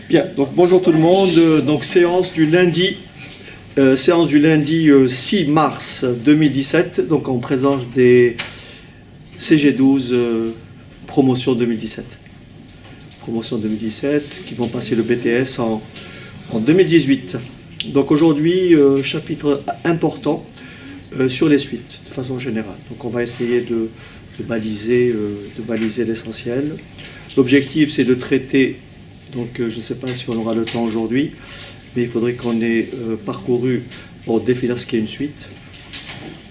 Bien, donc bonjour tout le monde. Donc séance du lundi 6 mars 2017, donc en présence des CG12 promotion 2017. Promotion 2017 qui vont passer le BTS en 2018. Donc aujourd'hui, chapitre important sur les suites de façon générale. Donc on va essayer de baliser l'essentiel. L'objectif c'est de traiter, donc je ne sais pas si on aura le temps aujourd'hui, mais il faudrait qu'on ait parcouru pour définir ce qu'est une suite.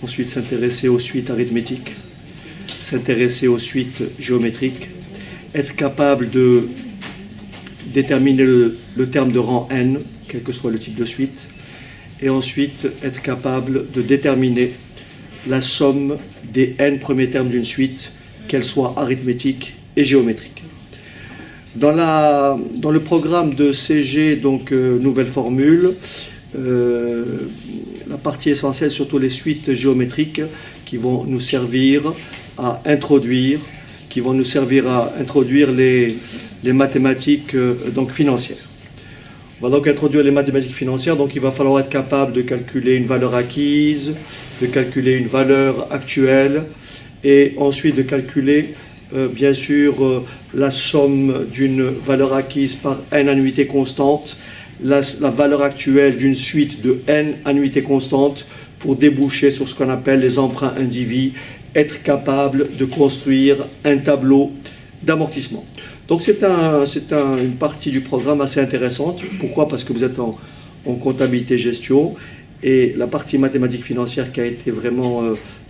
Ensuite s'intéresser aux suites arithmétiques, s'intéresser aux suites géométriques, être capable de déterminer le terme de rang n, quel que soit le type de suite, et ensuite être capable de déterminer la somme des n premiers termes d'une suite, qu'elle soit arithmétique et géométrique. Dans le programme de CG, donc nouvelle formule, la partie essentielle, surtout les suites géométriques qui vont nous servir à introduire, les mathématiques donc financières. On va donc introduire les mathématiques financières, donc il va falloir être capable de calculer une valeur acquise, de calculer une valeur actuelle, et ensuite de calculer bien sûr la somme d'une valeur acquise par n annuités constantes, la valeur actuelle d'une suite de n annuités constantes pour déboucher sur ce qu'on appelle les emprunts indivis, être capable de construire un tableau d'amortissement. Donc c'est une partie du programme assez intéressante. Pourquoi? Parce que vous êtes en comptabilité-gestion, et la partie mathématiques financières qui a été vraiment,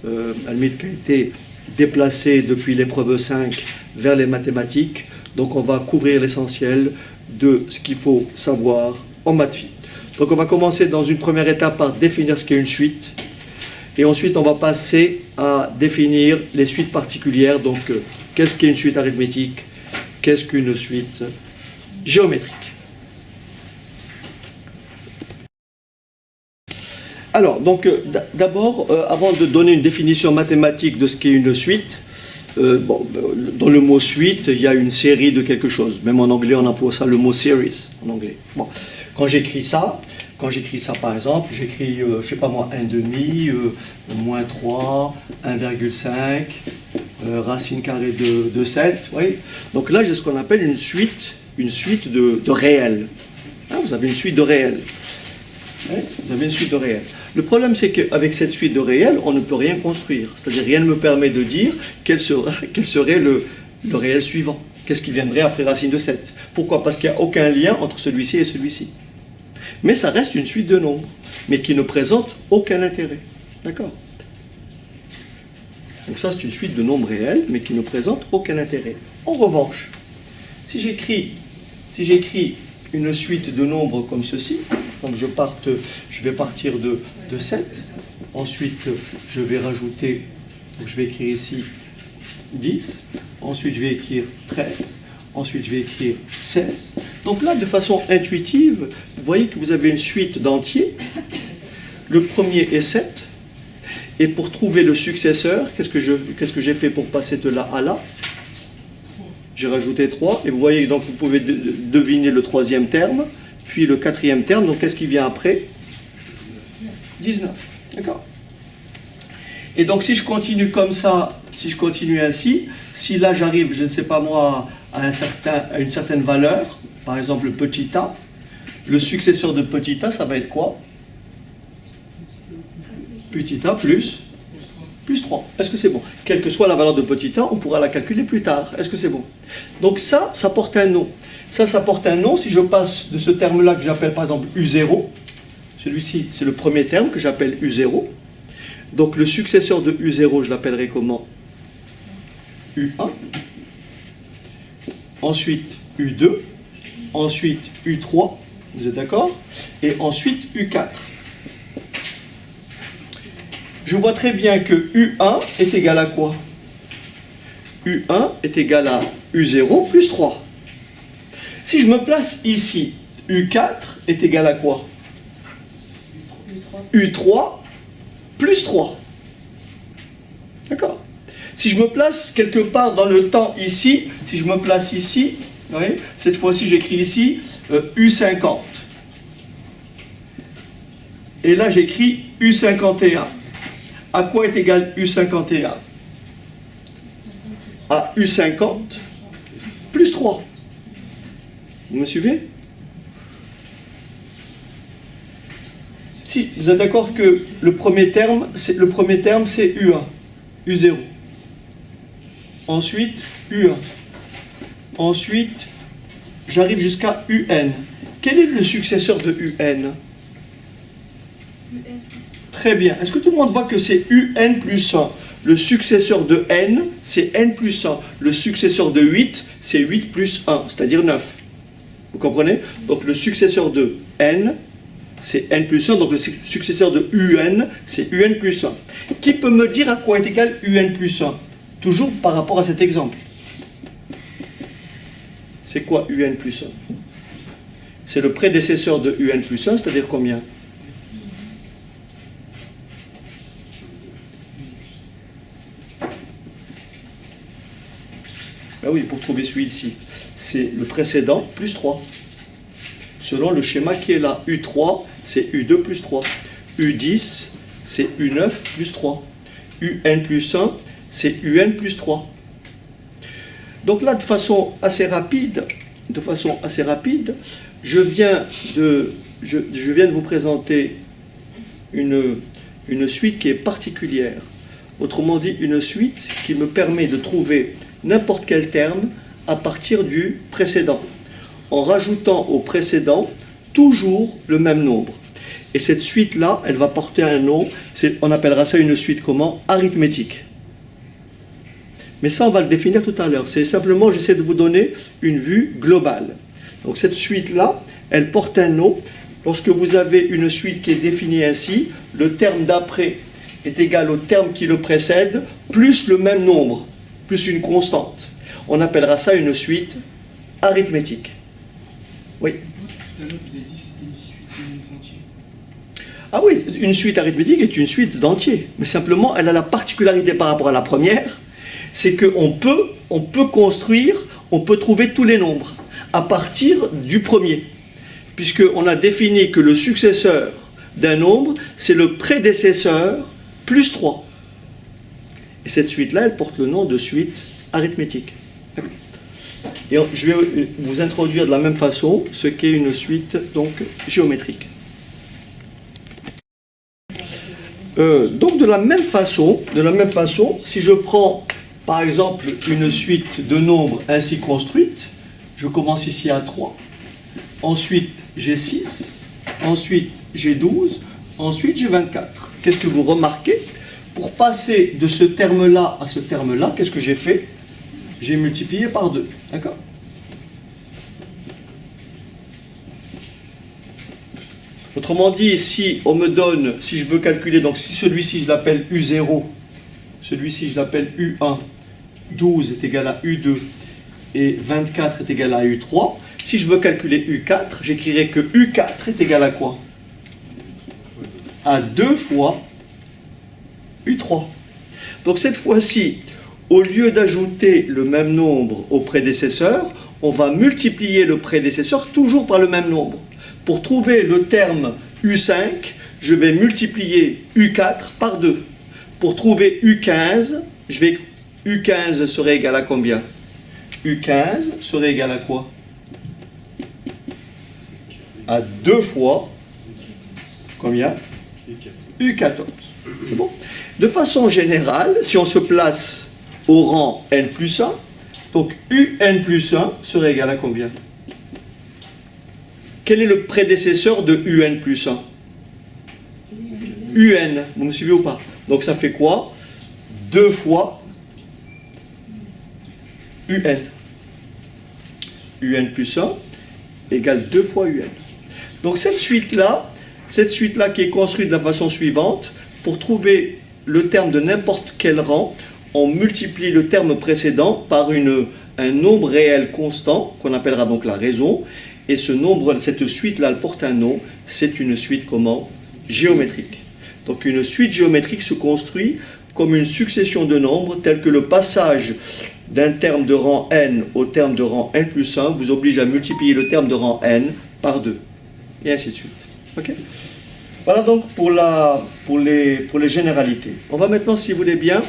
qui a été déplacée depuis l'épreuve 5 vers les mathématiques. Donc on va couvrir l'essentiel de ce qu'il faut savoir en maths phi. Donc on va commencer dans une première étape par définir ce qu'est une suite, et ensuite on va passer à définir les suites particulières. Donc qu'est-ce qu'est une suite arithmétique? Qu'est-ce qu'une suite géométrique? Alors, donc, d'abord, avant de donner une définition mathématique de ce qu'est une suite, dans le mot suite, il y a une série de quelque chose. Même en anglais, on emploie ça le mot series, en anglais. Bon. Quand j'écris ça, par exemple, j'écris, je ne sais pas moi, 1/2, moins 3, 1,5, racine carrée de 7, oui. Donc là, j'ai ce qu'on appelle une suite de réels. Hein, vous avez une suite de réels. Oui, vous avez une suite de réels. Le problème, c'est qu'avec cette suite de réels, on ne peut rien construire. C'est-à-dire, rien ne me permet de dire quel serait le réel suivant. Qu'est-ce qui viendrait après racine de 7? Pourquoi? Parce qu'il n'y a aucun lien entre celui-ci et celui-ci. Mais ça reste une suite de nombres, mais qui ne présente aucun intérêt. D'accord? Donc ça, c'est une suite de nombres réels, mais qui ne présente aucun intérêt. En revanche, si j'écris une suite de nombres comme ceci, donc je vais partir de 7, ensuite je vais rajouter, donc je vais écrire ici 10, ensuite je vais écrire 13, ensuite je vais écrire 16. Donc là, de façon intuitive, vous voyez que vous avez une suite d'entiers. Le premier est 7, et pour trouver le successeur, qu'est-ce que j'ai fait pour passer de là à là? J'ai rajouté 3, et vous voyez, donc vous pouvez deviner le troisième terme, puis le quatrième terme. Donc qu'est-ce qui vient après? 19. D'accord? Et donc si je continue comme ça, si je continue ainsi, si là j'arrive, je ne sais pas moi, à une certaine valeur, par exemple petit a, le successeur de petit a, ça va être quoi? Petit a plus 3. Est-ce que c'est bon? Quelle que soit la valeur de petit a, on pourra la calculer plus tard. Est-ce que c'est bon? Donc ça porte un nom. Ça porte un nom si je passe de ce terme-là que j'appelle par exemple U0. Celui-ci, c'est le premier terme que j'appelle U0. Donc le successeur de U0, je l'appellerai comment? U1. Ensuite U2. Ensuite U3. Vous êtes d'accord? Et ensuite U4. Je vois très bien que U1 est égal à quoi? U1 est égal à U0 plus 3. Si je me place ici, U4 est égal à quoi? U3 plus 3. D'accord? Si je me place quelque part dans le temps ici, si je me place ici, Vous voyez, cette fois-ci, j'écris ici U50. Et là, j'écris U51. À quoi est égal U51? À U50 plus 3. Vous me suivez? Si, vous êtes d'accord que le premier terme, c'est U1, U0. Ensuite, U1. Ensuite, j'arrive jusqu'à UN. Quel est le successeur de UN? Très bien. Est-ce que tout le monde voit que c'est UN plus 1? Le successeur de N, c'est N plus 1. Le successeur de 8, c'est 8 plus 1, c'est-à-dire 9. Vous comprenez? Donc le successeur de N, c'est N plus 1. Donc le successeur de UN, c'est UN plus 1. Qui peut me dire à quoi est égal UN plus 1? Toujours par rapport à cet exemple. C'est quoi UN plus 1? C'est le prédécesseur de UN plus 1, c'est-à-dire combien? Ben oui, pour trouver celui-ci, c'est le précédent plus 3. Selon le schéma qui est là, U3, c'est U2 plus 3. U10, c'est U9 plus 3. UN plus 1, c'est UN plus 3. Donc là, de façon assez rapide, je viens de vous présenter une suite qui est particulière. Autrement dit, une suite qui me permet de trouver n'importe quel terme à partir du précédent, en rajoutant au précédent toujours le même nombre. Et cette suite-là, elle va porter un nom, on appellera ça une suite comment? Arithmétique. Mais ça, on va le définir tout à l'heure. C'est simplement, j'essaie de vous donner une vue globale. Donc cette suite-là, elle porte un nom. Lorsque vous avez une suite qui est définie ainsi, le terme d'après est égal au terme qui le précède, plus le même nombre, plus une constante. On appellera ça une suite arithmétique. Oui. Tout à l'heure, vous avez dit que c'était une suite entière. Ah oui, une suite arithmétique est une suite d'entiers. Mais simplement, elle a la particularité par rapport à la première, c'est qu'on peut construire, on peut trouver tous les nombres à partir du premier. Puisqu'on a défini que le successeur d'un nombre, c'est le prédécesseur plus 3. Et cette suite-là, elle porte le nom de suite arithmétique. Et je vais vous introduire de la même façon ce qu'est une suite donc géométrique. Donc de la même façon, si je prends par exemple une suite de nombres ainsi construite, je commence ici à 3, ensuite j'ai 6, ensuite j'ai 12, ensuite j'ai 24. Qu'est-ce que vous remarquez? Pour passer de ce terme-là à ce terme-là, qu'est-ce que j'ai fait? J'ai multiplié par 2. D'accord? Autrement dit, si on me donne, si je veux calculer, donc si celui-ci je l'appelle U0, celui-ci je l'appelle U1, 12 est égal à U2 et 24 est égal à U3, si je veux calculer U4, j'écrirai que U4 est égal à quoi? À 2 fois U3. Donc cette fois-ci, au lieu d'ajouter le même nombre au prédécesseur, on va multiplier le prédécesseur toujours par le même nombre. Pour trouver le terme U5, je vais multiplier U4 par 2. Pour trouver U15, U15 serait égal à combien? U15 serait égal à quoi? À 2 fois combien? U14. C'est bon? De façon générale, si on se place au rang n plus 1, donc UN plus 1 serait égal à combien? Quel est le prédécesseur de UN plus 1? UN, vous me suivez ou pas? Donc ça fait quoi? 2 fois UN. UN plus 1 égale 2 fois UN. Donc cette suite-là qui est construite de la façon suivante, pour trouver le terme de n'importe quel rang, on multiplie le terme précédent par un nombre réel constant, qu'on appellera donc la raison, et cette suite-là, elle porte un nom, c'est une suite comment? Géométrique. Donc une suite géométrique se construit comme une succession de nombres tels que le passage d'un terme de rang n au terme de rang n plus 1 vous oblige à multiplier le terme de rang n par 2. Et ainsi de suite. Ok ? Voilà donc pour les généralités. On va maintenant, si vous voulez bien,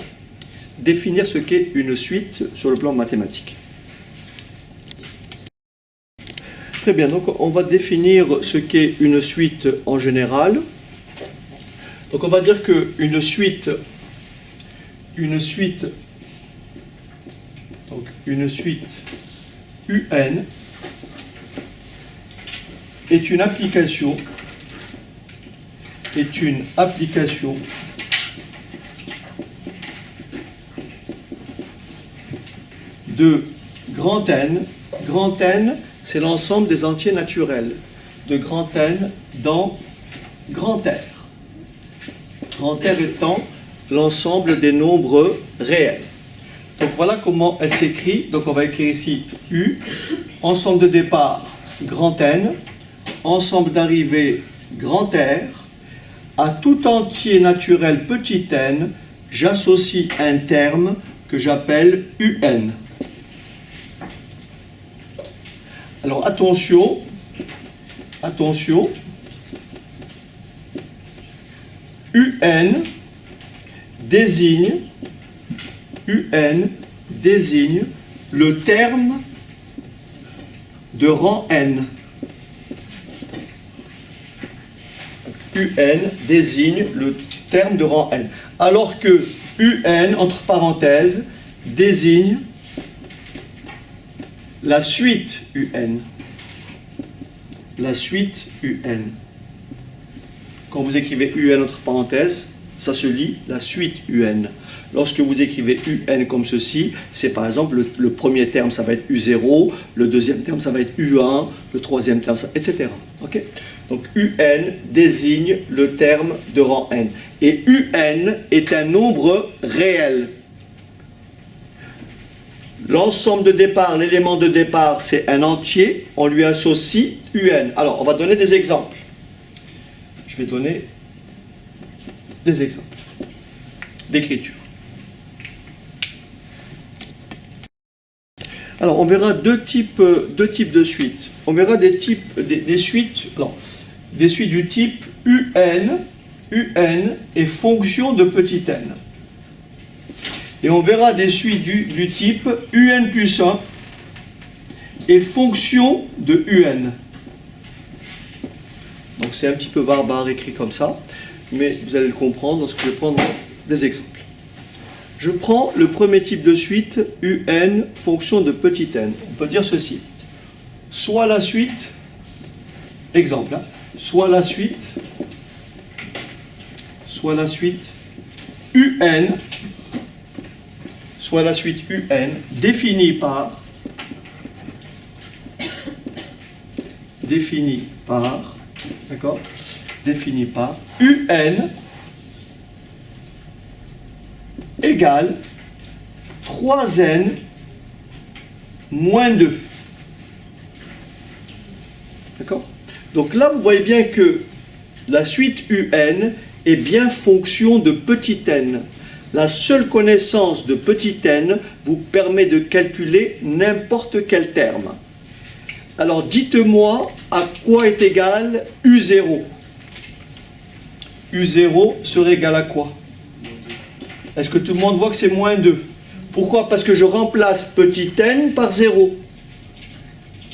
définir ce qu'est une suite sur le plan mathématique. Très bien, donc on va définir ce qu'est une suite en général. Donc on va dire qu'une suite UN est une application de grand N. Grand N, c'est l'ensemble des entiers naturels de grand N dans grand R. Grand R étant l'ensemble des nombres réels. Donc voilà comment elle s'écrit. Donc on va écrire ici U, ensemble de départ grand N, ensemble d'arrivée grand R, à tout entier naturel petit n, j'associe un terme que j'appelle UN. Alors attention, UN désigne le terme de rang n. UN désigne le terme de rang n. Alors que UN, entre parenthèses, désigne la suite UN. La suite UN. Quand vous écrivez UN entre parenthèses, ça se lit la suite UN. Lorsque vous écrivez UN comme ceci, c'est par exemple le premier terme, ça va être U0, le deuxième terme, ça va être U1, le troisième terme, etc. Okay ? Donc UN désigne le terme de rang n. Et UN est un nombre réel. L'ensemble de départ, l'élément de départ, c'est un entier, on lui associe UN. Alors, on va donner des exemples. Je vais donner des exemples d'écriture. Alors, on verra deux types de suites. On verra des suites du type UN est fonction de petit n. Et on verra des suites du type UN plus 1 est fonction de UN. Donc c'est un petit peu barbare écrit comme ça, mais vous allez le comprendre lorsque je vais prendre des exemples. Je prends le premier type de suite, UN, fonction de petit n. On peut dire ceci. Soit la suite, exemple, soit la suite UN, soit la suite UN, définie par d'accord, définie par UN égale 3n moins 2. D'accord? Donc là, vous voyez bien que la suite UN est bien fonction de petit n. La seule connaissance de petit n vous permet de calculer n'importe quel terme. Alors dites-moi à quoi est égal U0. U0 serait égal à quoi? Est-ce que tout le monde voit que c'est moins 2? Pourquoi? Parce que je remplace petit n par 0.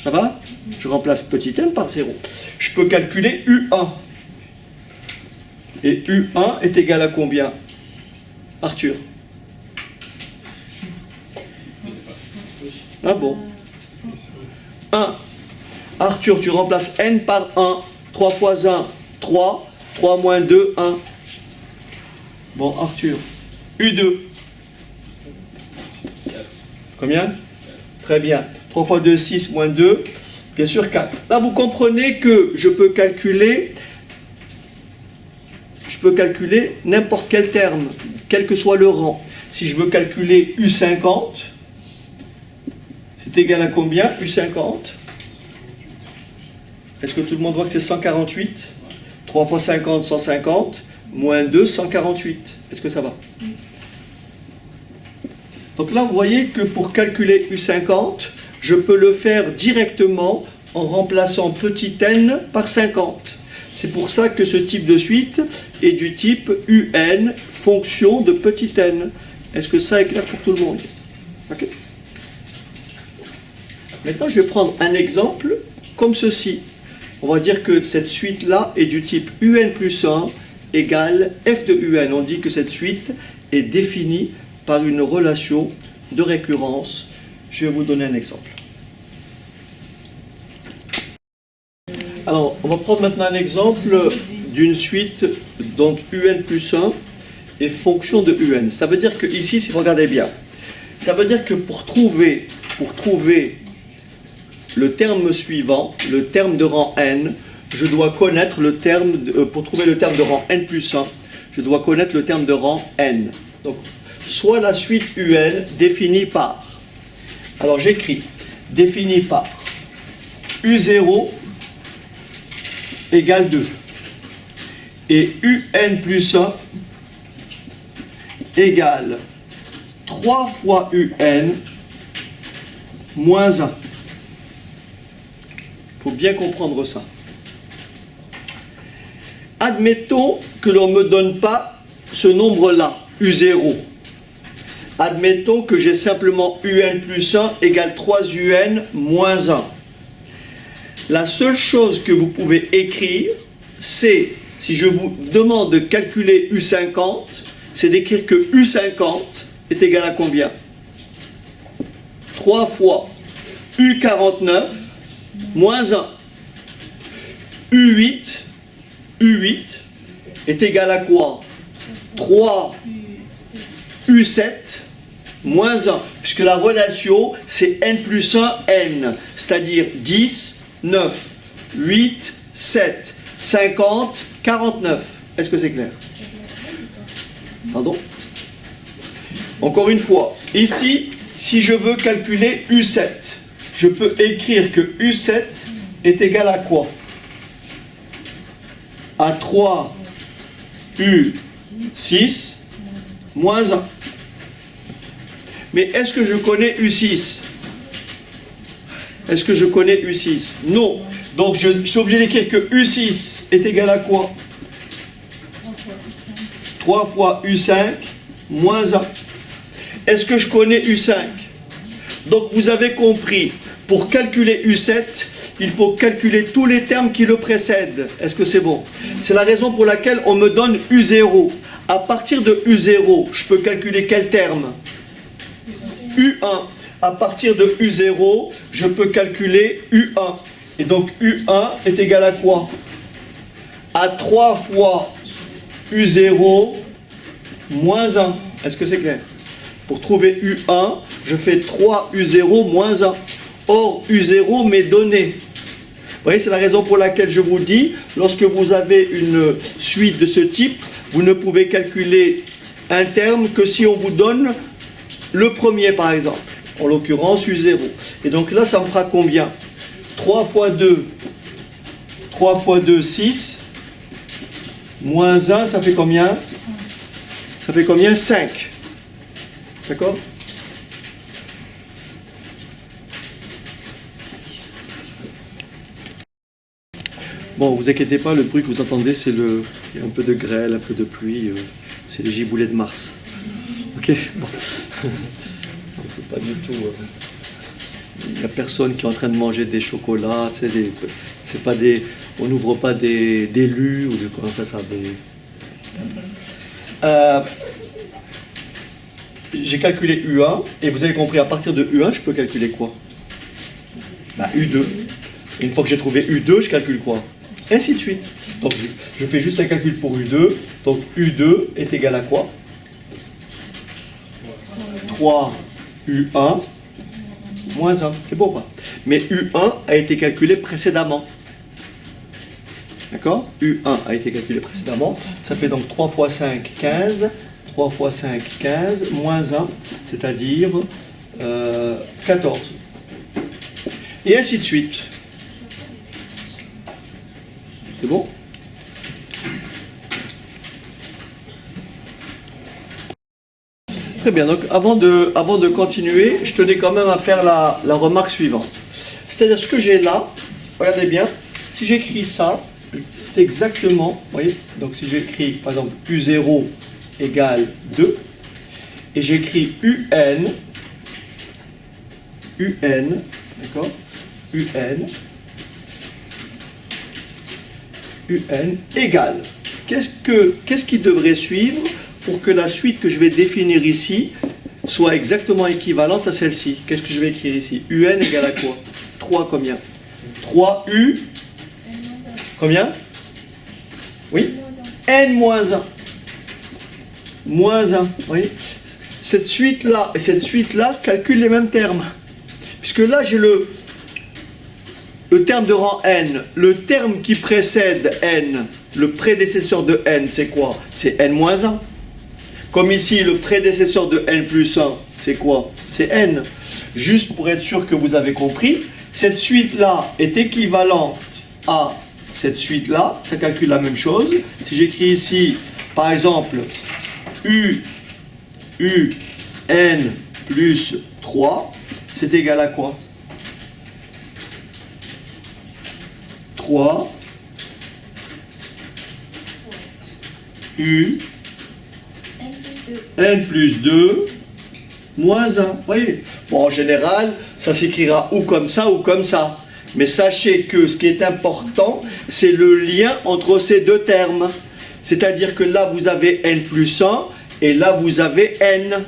Ça va? Je remplace petit n par 0. Je peux calculer U1. Et U1 est égal à combien? Arthur? Ah bon? 1. Arthur, tu remplaces n par 1. 3 fois 1, 3. 3 moins 2, 1. Bon, Arthur. U2. Combien? Très bien. 3 fois 2, 6, moins 2. Bien sûr, 4. Là, vous comprenez que je peux calculer n'importe quel terme, quel que soit le rang. Si je veux calculer U50, c'est égal à combien, U50? Est-ce que tout le monde voit que c'est 148? 3 fois 50, 150, moins 2, 148. Est-ce que ça va? Donc là, vous voyez que pour calculer U50, je peux le faire directement en remplaçant petit n par 50. C'est pour ça que ce type de suite est du type UN, fonction de petit n. Est-ce que ça est clair pour tout le monde? Okay. Maintenant, je vais prendre un exemple comme ceci. On va dire que cette suite-là est du type UN plus 1 égale f de UN. On dit que cette suite est définie par une relation de récurrence. Je vais vous donner un exemple. Alors, on va prendre maintenant un exemple d'une suite dont UN plus 1 est fonction de UN. Ça veut dire que ici, si vous regardez bien, ça veut dire que pour trouver le terme suivant, le terme de rang n, je dois connaître le terme, pour trouver le terme de rang n plus 1, je dois connaître le terme de rang n. Donc, soit la suite UN définie par, alors j'écris, définie par U0 égale 2, et UN plus 1 égale 3 fois UN moins 1. Il faut bien comprendre ça. Admettons que l'on ne me donne pas ce nombre-là, U0. Admettons que j'ai simplement UN plus 1 égale 3UN moins 1. La seule chose que vous pouvez écrire, c'est, si je vous demande de calculer U50, c'est d'écrire que U50 est égal à combien? 3 fois U49 moins 1. U8 est égal à quoi? 3 U7 moins 1, puisque la relation c'est n plus 1 n, c'est-à-dire 10, 9, 8, 7, 50, 49. Est-ce que c'est clair? Pardon? Encore une fois, ici, si je veux calculer U7, je peux écrire que U7 est égal à quoi? À 3 U6 moins 1. Mais est-ce que je connais U6? Est-ce que je connais U6? Non. Donc je suis obligé d'écrire que U6 est égal à quoi? 3 fois U5 moins 1. Est-ce que je connais U5? Donc vous avez compris, pour calculer U7, il faut calculer tous les termes qui le précèdent. Est-ce que c'est bon? C'est la raison pour laquelle on me donne U0. À partir de U0, je peux calculer quel terme? U1. À partir de U0, je peux calculer U1. Et donc U1 est égal à quoi? À 3 fois U0 moins 1. Est-ce que c'est clair? Pour trouver U1, je fais 3 U0 moins 1. Or, U0 m'est donné. Vous voyez, c'est la raison pour laquelle je vous dis, lorsque vous avez une suite de ce type, vous ne pouvez calculer un terme que si on vous donne le premier, par exemple. En l'occurrence, U0. Et donc là, ça me fera combien? 3 fois 2, 6. Moins 1, ça fait combien? Ça fait combien? 5. D'accord? Bon, vous inquiétez pas, le bruit que vous entendez, c'est il y a un peu de grêle, un peu de pluie, c'est les giboulées de Mars. Ok? Bon. C'est pas du tout... Il n'y a personne qui est en train de manger des chocolats, c'est pas des... On n'ouvre pas des lus ou comment on fait ça, j'ai calculé U1, et vous avez compris, à partir de U1, je peux calculer quoi? U2. Et une fois que j'ai trouvé U2, je calcule quoi? Et ainsi de suite. Donc je fais juste un calcul pour U2. Donc U2 est égal à quoi? 3 U1 moins 1. C'est beau pas? Mais U1 a été calculé précédemment. D'accord? U1 a été calculé précédemment. Ça fait donc 3 fois 5, 15. 3 fois 5, 15. Moins 1, c'est-à-dire 14. Et ainsi de suite. C'est bon? Très bien, donc avant de continuer, je tenais quand même à faire la remarque suivante. C'est-à-dire ce que j'ai là, regardez bien, si j'écris ça, c'est exactement, vous voyez, donc si j'écris par exemple U0 égale 2, et j'écris UN, d'accord, UN égale. Qu'est-ce qui devrait suivre pour que la suite que je vais définir ici soit exactement équivalente à celle-ci? Qu'est-ce que je vais écrire ici? UN égale à quoi? 3 combien? 3U combien? Oui? N-1. Moins 1. Vous voyez? Cette suite-là et cette suite-là calculent les mêmes termes. Puisque là, j'ai le terme de rang n. Le terme qui précède n, le prédécesseur de n, c'est quoi? C'est n-1. Comme ici, le prédécesseur de n plus 1, c'est quoi? C'est n. Juste pour être sûr que vous avez compris, cette suite-là est équivalente à cette suite-là. Ça calcule la même chose. Si j'écris ici, par exemple, n plus 3, c'est égal à quoi? 3 n plus 2 moins 1. Vous voyez? Bon, en général, ça s'écrira ou comme ça. Mais sachez que ce qui est important, c'est le lien entre ces deux termes. C'est-à-dire que là, vous avez n plus 1 et là, vous avez n.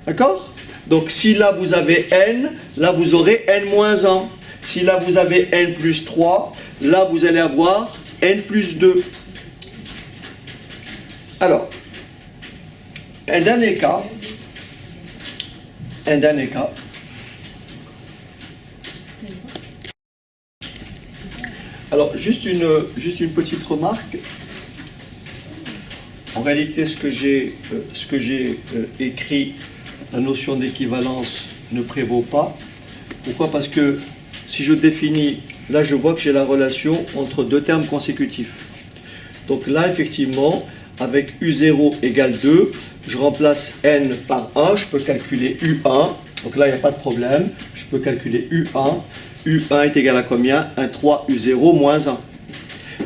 D'accord? Donc, si là, vous avez n, là, vous aurez n moins 1. Si là, vous avez n plus 3, là, vous allez avoir n plus 2. Alors, un dernier cas, alors juste une petite remarque. En réalité, ce que j'ai écrit, la notion d'équivalence ne prévaut pas. Pourquoi? Parce que si je définis, là je vois que j'ai la relation entre deux termes consécutifs. Donc là, effectivement, avec U0 égale 2, je remplace n par 1, je peux calculer U1, donc là il n'y a pas de problème, je peux calculer U1, U1 est égal à combien? 1, 3, U0 moins 1.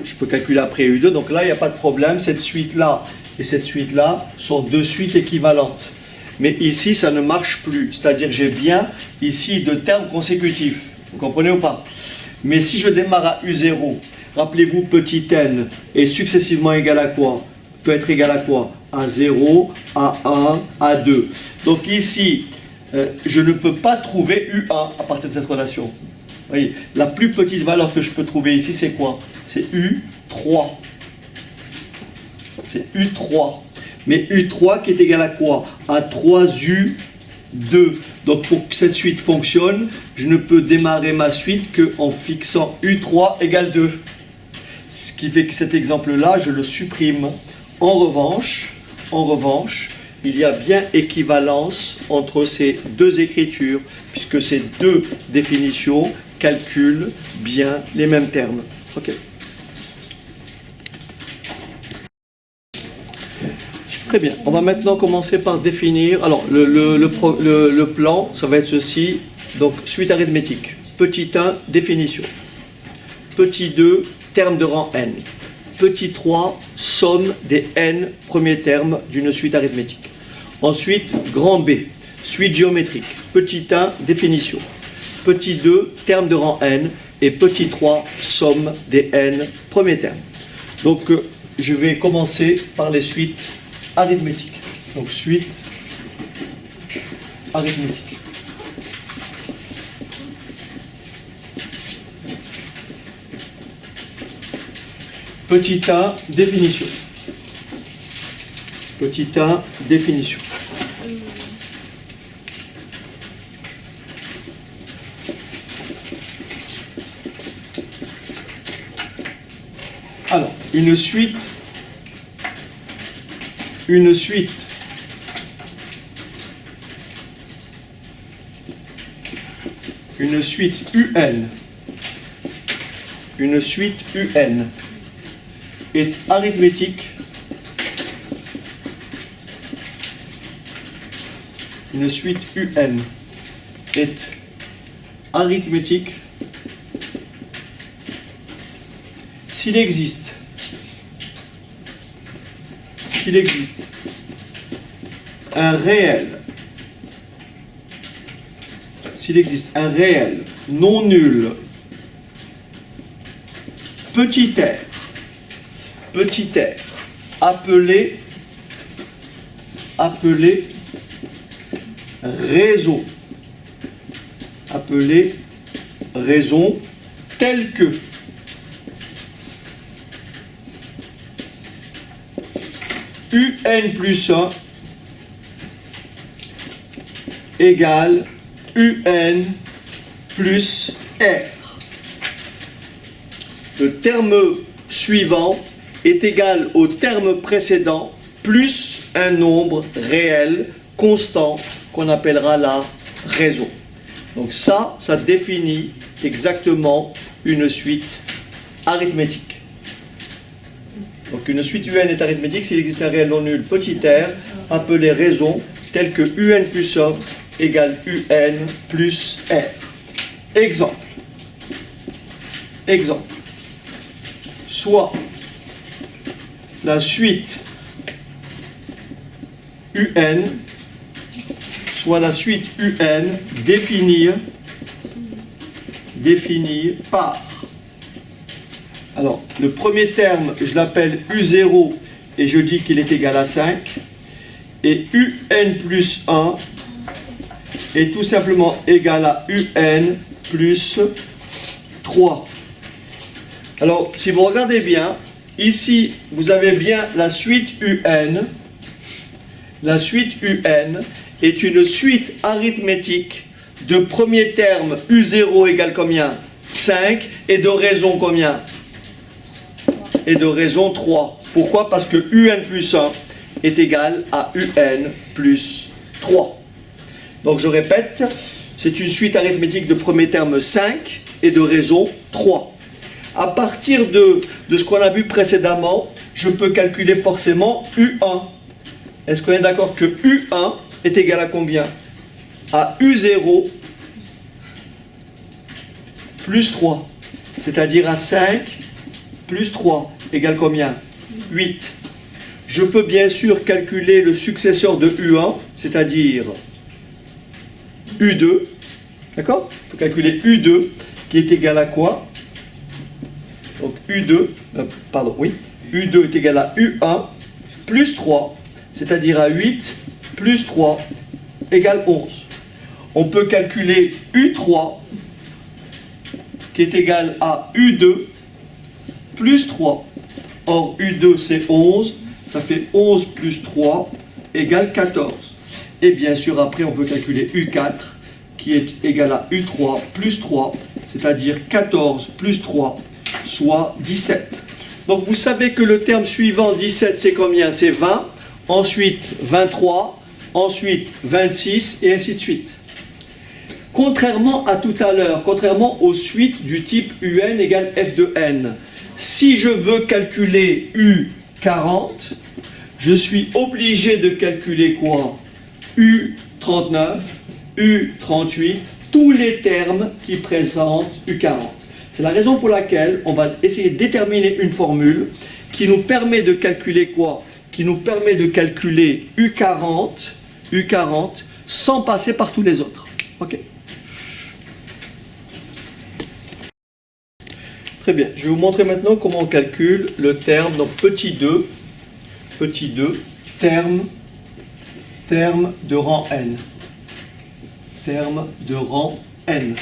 Je peux calculer après U2, donc là il n'y a pas de problème, cette suite-là et cette suite-là sont deux suites équivalentes. Mais ici ça ne marche plus, c'est-à-dire j'ai bien ici deux termes consécutifs, vous comprenez ou pas? Mais si je démarre à U0, rappelez-vous petit n est successivement égal à quoi? Peut être égal à quoi? À 0, à 1, à 2. Donc ici, je ne peux pas trouver U1 à partir de cette relation. Vous voyez, la plus petite valeur que je peux trouver ici, c'est quoi? C'est U3. C'est U3. Mais U3 qui est égal à quoi? À 3U2. Donc pour que cette suite fonctionne, je ne peux démarrer ma suite qu'en fixant U3 égale 2. Ce qui fait que cet exemple-là, je le supprime. En revanche, il y a bien équivalence entre ces deux écritures, puisque ces deux définitions calculent bien les mêmes termes. Ok. Très bien. On va maintenant commencer par définir. Alors, le plan, ça va être ceci. Donc, suite arithmétique. Petit 1, définition. Petit 2, terme de rang n. Petit 3, somme des n premiers termes d'une suite arithmétique. Ensuite, grand B, suite géométrique. Petit 1, définition. Petit 2, terme de rang n. Et petit 3, somme des n premiers termes. Donc, je vais commencer par les suites arithmétiques. Donc, suite arithmétique. Petit 1, définition. Petit 1, définition. Alors, une suite UN, est arithmétique une suite UN est arithmétique s'il existe un réel non nul petit r appelé raison telle que UN plus 1 égale UN plus R. Le terme suivant est égal au terme précédent plus un nombre réel constant qu'on appellera la raison. Donc ça définit exactement une suite arithmétique. Donc une suite UN est arithmétique s'il existe un réel non nul petit r appelé raison tel que UN plus 1 égale UN plus R. Exemple. Soit la suite UN, définie par. Alors, le premier terme, je l'appelle U0 et je dis qu'il est égal à 5. Et UN plus 1 est tout simplement égal à UN plus 3. Alors, si vous regardez bien, ici, vous avez bien la suite UN. La suite UN est une suite arithmétique de premier terme U0 égale combien? 5 et de raison combien? Et de raison 3. Pourquoi? Parce que UN plus 1 est égal à UN plus 3. Donc je répète, c'est une suite arithmétique de premier terme 5 et de raison 3. À partir de ce qu'on a vu précédemment, je peux calculer forcément U1. Est-ce qu'on est d'accord que U1 est égal à combien? À U0 plus 3. C'est-à-dire à 5 plus 3 égale combien? 8. Je peux bien sûr calculer le successeur de U1, c'est-à-dire U2. D'accord? Je peux calculer U2 qui est égal à quoi? Donc U2 est égal à U1 plus 3, c'est-à-dire à 8 plus 3 égale 11. On peut calculer U3 qui est égal à U2 plus 3. Or U2 c'est 11, ça fait 11 plus 3 égale 14. Et bien sûr après on peut calculer U4 qui est égal à U3 plus 3, c'est-à-dire 14 plus 3, soit 17. Donc vous savez que le terme suivant, 17, c'est combien? C'est 20, ensuite 23, ensuite 26, et ainsi de suite. Contrairement à tout à l'heure, contrairement aux suites du type UN égale F de N, si je veux calculer U40, je suis obligé de calculer quoi? U39, U38, tous les termes qui présentent U40. C'est la raison pour laquelle on va essayer de déterminer une formule qui nous permet de calculer quoi? Qui nous permet de calculer U40 sans passer par tous les autres. Ok. Très bien. Je vais vous montrer maintenant comment on calcule le terme, donc petit 2, terme de rang n. Terme de rang n.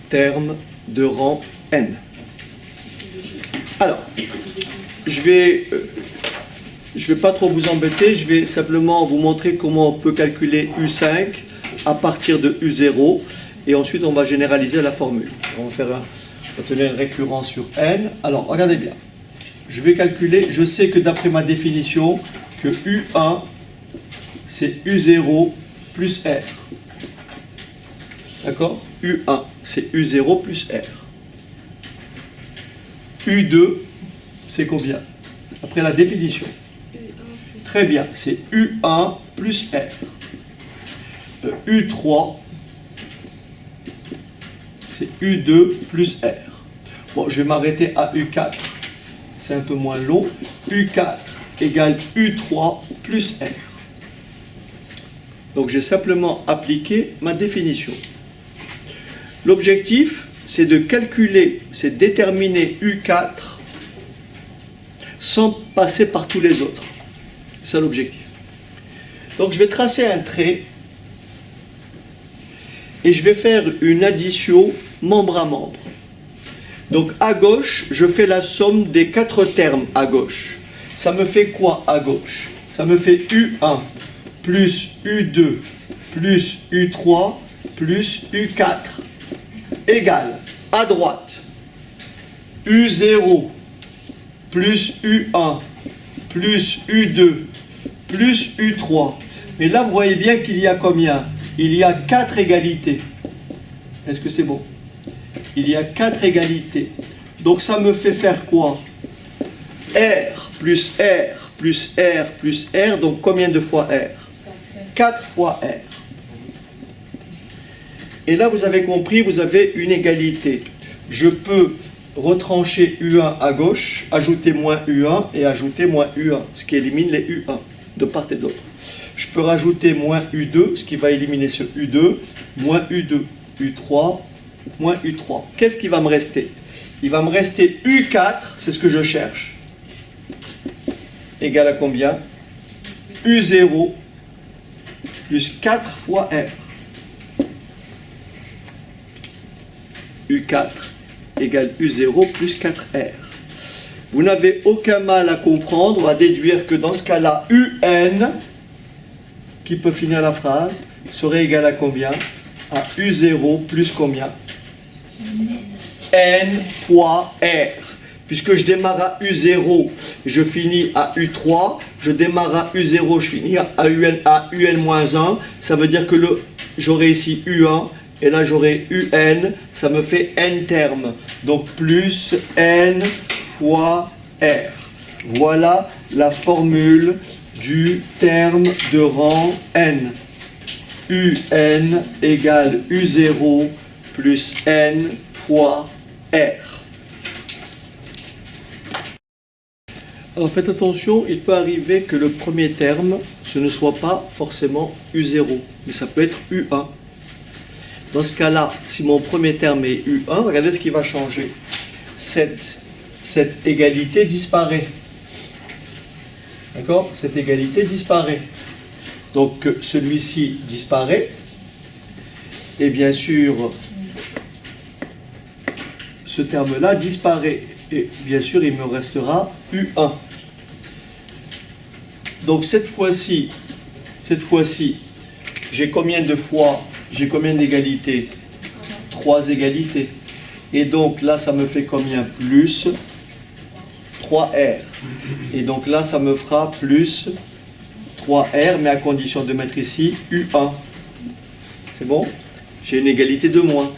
Terme de rang n. Alors, je vais pas trop vous embêter, je vais simplement vous montrer comment on peut calculer U5 à partir de U0 et ensuite on va généraliser la formule. On va tenir une récurrence sur n. Alors, regardez bien. Je vais calculer, je sais que d'après ma définition, que U1 c'est U0 plus R. D'accord? U1 c'est U0 plus R. U2 c'est combien? Après la définition. Très bien, c'est U1 plus R. U3, c'est U2 plus R. Bon, je vais m'arrêter à U4, c'est un peu moins long. U4 égale U3 plus R. Donc j'ai simplement appliqué ma définition. L'objectif, c'est de calculer, c'est déterminer U4 sans passer par tous les autres. C'est ça l'objectif. Donc je vais tracer un trait et je vais faire une addition membre à membre. Donc à gauche, je fais la somme des 4 termes à gauche. Ça me fait quoi à gauche? Ça me fait U1 plus U2 plus U3 plus U4 égale à droite U0 plus U1 plus U2 plus U3. Mais là, vous voyez bien qu'il y a combien? Il y a 4 égalités. Est-ce que c'est bon? Il y a 4 égalités. Donc ça me fait faire quoi? R plus R plus R plus R. Donc combien de fois R? 4 fois R. Et là, vous avez compris, vous avez une égalité. Je peux retrancher U1 à gauche, ajouter moins U1 et ajouter moins U1, ce qui élimine les U1 de part et d'autre. Je peux rajouter moins U2, ce qui va éliminer ce U2, moins U2, U3, moins U3. Qu'est-ce qui va me rester? Il va me rester U4, c'est ce que je cherche, égal à combien? U0 plus 4 fois R. U4 égale U0 plus 4R. Vous n'avez aucun mal à comprendre, à déduire que dans ce cas-là, UN, qui peut finir la phrase, serait égal à combien? À U0 plus combien? N fois R. Puisque je démarre à U0, je finis à U3, je démarre à U0, je finis à UN-1, ça veut dire que j'aurai ici U1, et là j'aurai UN, ça me fait N termes. Donc plus N fois R. Voilà la formule du terme de rang N. UN égale U0 plus N fois R. Alors faites attention, il peut arriver que le premier terme, ce ne soit pas forcément U0, mais ça peut être U1. Dans ce cas-là, si mon premier terme est U1, regardez ce qui va changer. Cette égalité disparaît. D'accord? Cette égalité disparaît. Donc celui-ci disparaît. Et bien sûr, ce terme-là disparaît. Et bien sûr, il me restera U1. Donc cette fois-ci, j'ai combien de fois? J'ai combien d'égalités? 3 égalités. Et donc là, ça me fait combien? Plus 3R. Et donc là, ça me fera plus 3R, mais à condition de mettre ici U1. C'est bon? J'ai une égalité de moins.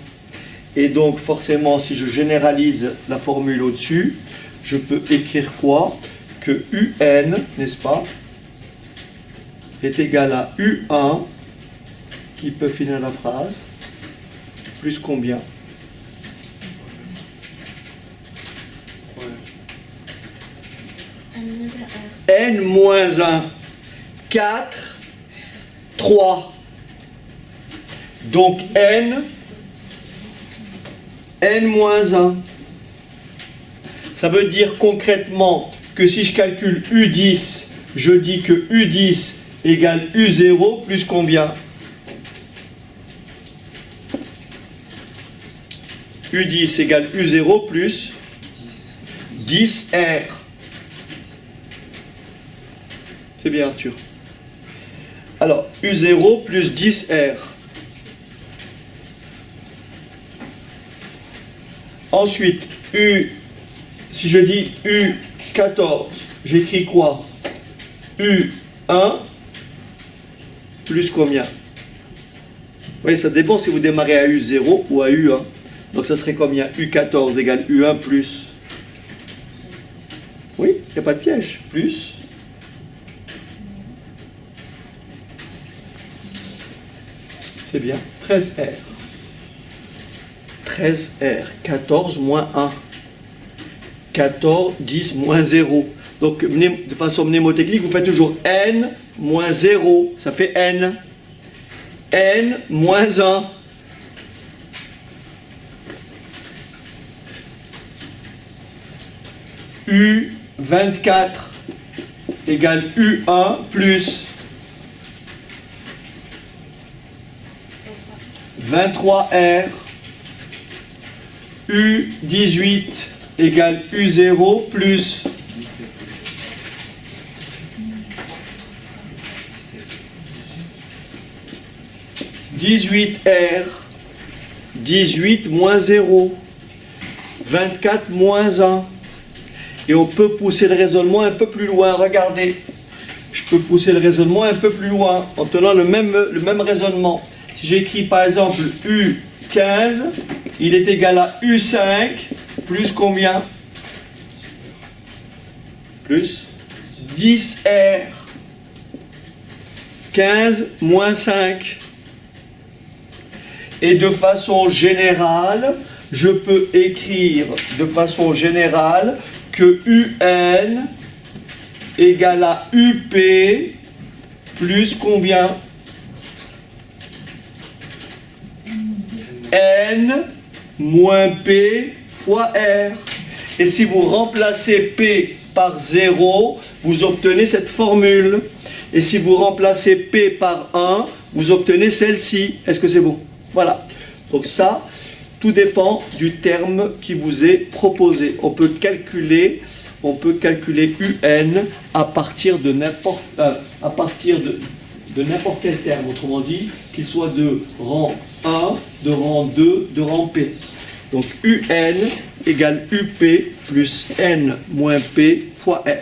Et donc forcément, si je généralise la formule au-dessus, je peux écrire quoi? Que UN, n'est-ce pas, est égal à U1, qui peut finir la phrase, plus combien? N moins 1. 4, 3. Donc N moins 1. Ça veut dire concrètement que si je calcule U10, je dis que U10 égale U0 plus combien? U10 égale U0 plus 10R. C'est bien Arthur. Alors, U0 plus 10R. Ensuite, si je dis U14, j'écris quoi? U1 plus combien? Vous voyez, ça dépend si vous démarrez à U0 ou à U1. Donc ça serait combien? U14 égale U1 plus... Oui, il n'y a pas de piège. Plus C'est bien. 13R. 13R. 14 moins 1. 14, 10 moins 0. Donc, de façon mnémotechnique, vous faites toujours n moins 0. Ça fait n. N moins 1. U24 égale U1 plus 23R. U18 égale U0 plus 18R. 18 moins 0. 24 moins 1. Et on peut pousser le raisonnement un peu plus loin. Regardez. Je peux pousser le raisonnement un peu plus loin en tenant le même raisonnement. Si j'écris par exemple U15, il est égal à U5 plus combien? Plus 10R. 15 moins 5. Et de façon générale, je peux écrire de façon générale que UN égale à UP plus combien? N moins P fois R. Et si vous remplacez P par 0, vous obtenez cette formule. Et si vous remplacez P par 1, vous obtenez celle-ci. Est-ce que c'est bon? Voilà. Donc ça, tout dépend du terme qui vous est proposé. On peut calculer UN à partir de n'importe quel terme. Autrement dit, qu'il soit de rang 1, de rang 2, de rang P. Donc UN égale UP plus N moins P fois R.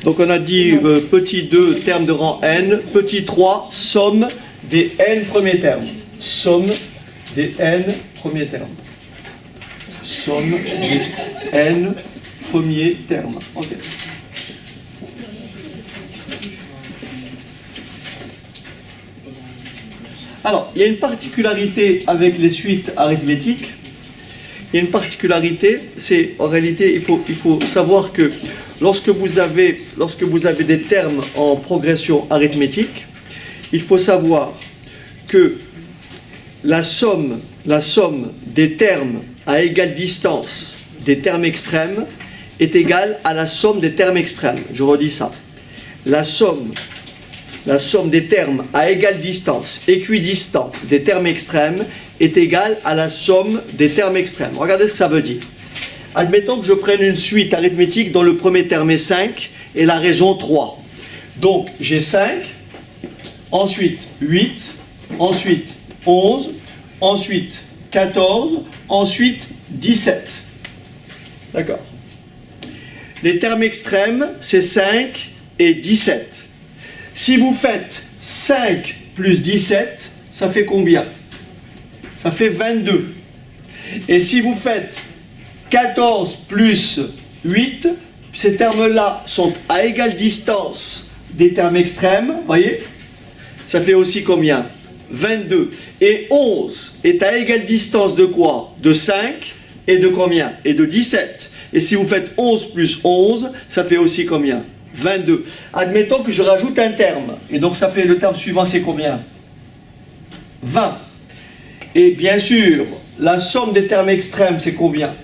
Donc on a dit petit 2, terme de rang n, petit 3, somme des n premiers termes. Somme des n premiers termes. Somme des n premiers termes. Ok. Alors, il y a une particularité avec les suites arithmétiques. Il y a une particularité, c'est en réalité, il faut savoir que lorsque vous avez des termes en progression arithmétique, il faut savoir que la somme des termes à égale distance des termes extrêmes est égale à la somme des termes extrêmes. Je redis ça. La somme des termes à égale distance, équidistants des termes extrêmes, est égale à la somme des termes extrêmes. Regardez ce que ça veut dire. Admettons que je prenne une suite arithmétique dont le premier terme est 5 et la raison 3. Donc j'ai 5, ensuite 8, ensuite 11, ensuite 14, ensuite 17. D'accord. Les termes extrêmes, c'est 5 et 17. Si vous faites 5 plus 17, ça fait combien? Ça fait 22. Et si vous faites 14 plus 8, ces termes-là sont à égale distance des termes extrêmes, voyez? Ça fait aussi combien? 22. Et 11 est à égale distance de quoi? De 5 et de combien? Et de 17. Et si vous faites 11 plus 11, ça fait aussi combien? 22. Admettons que je rajoute un terme. Et donc ça fait le terme suivant, c'est combien? 20. Et bien sûr, la somme des termes extrêmes, c'est combien?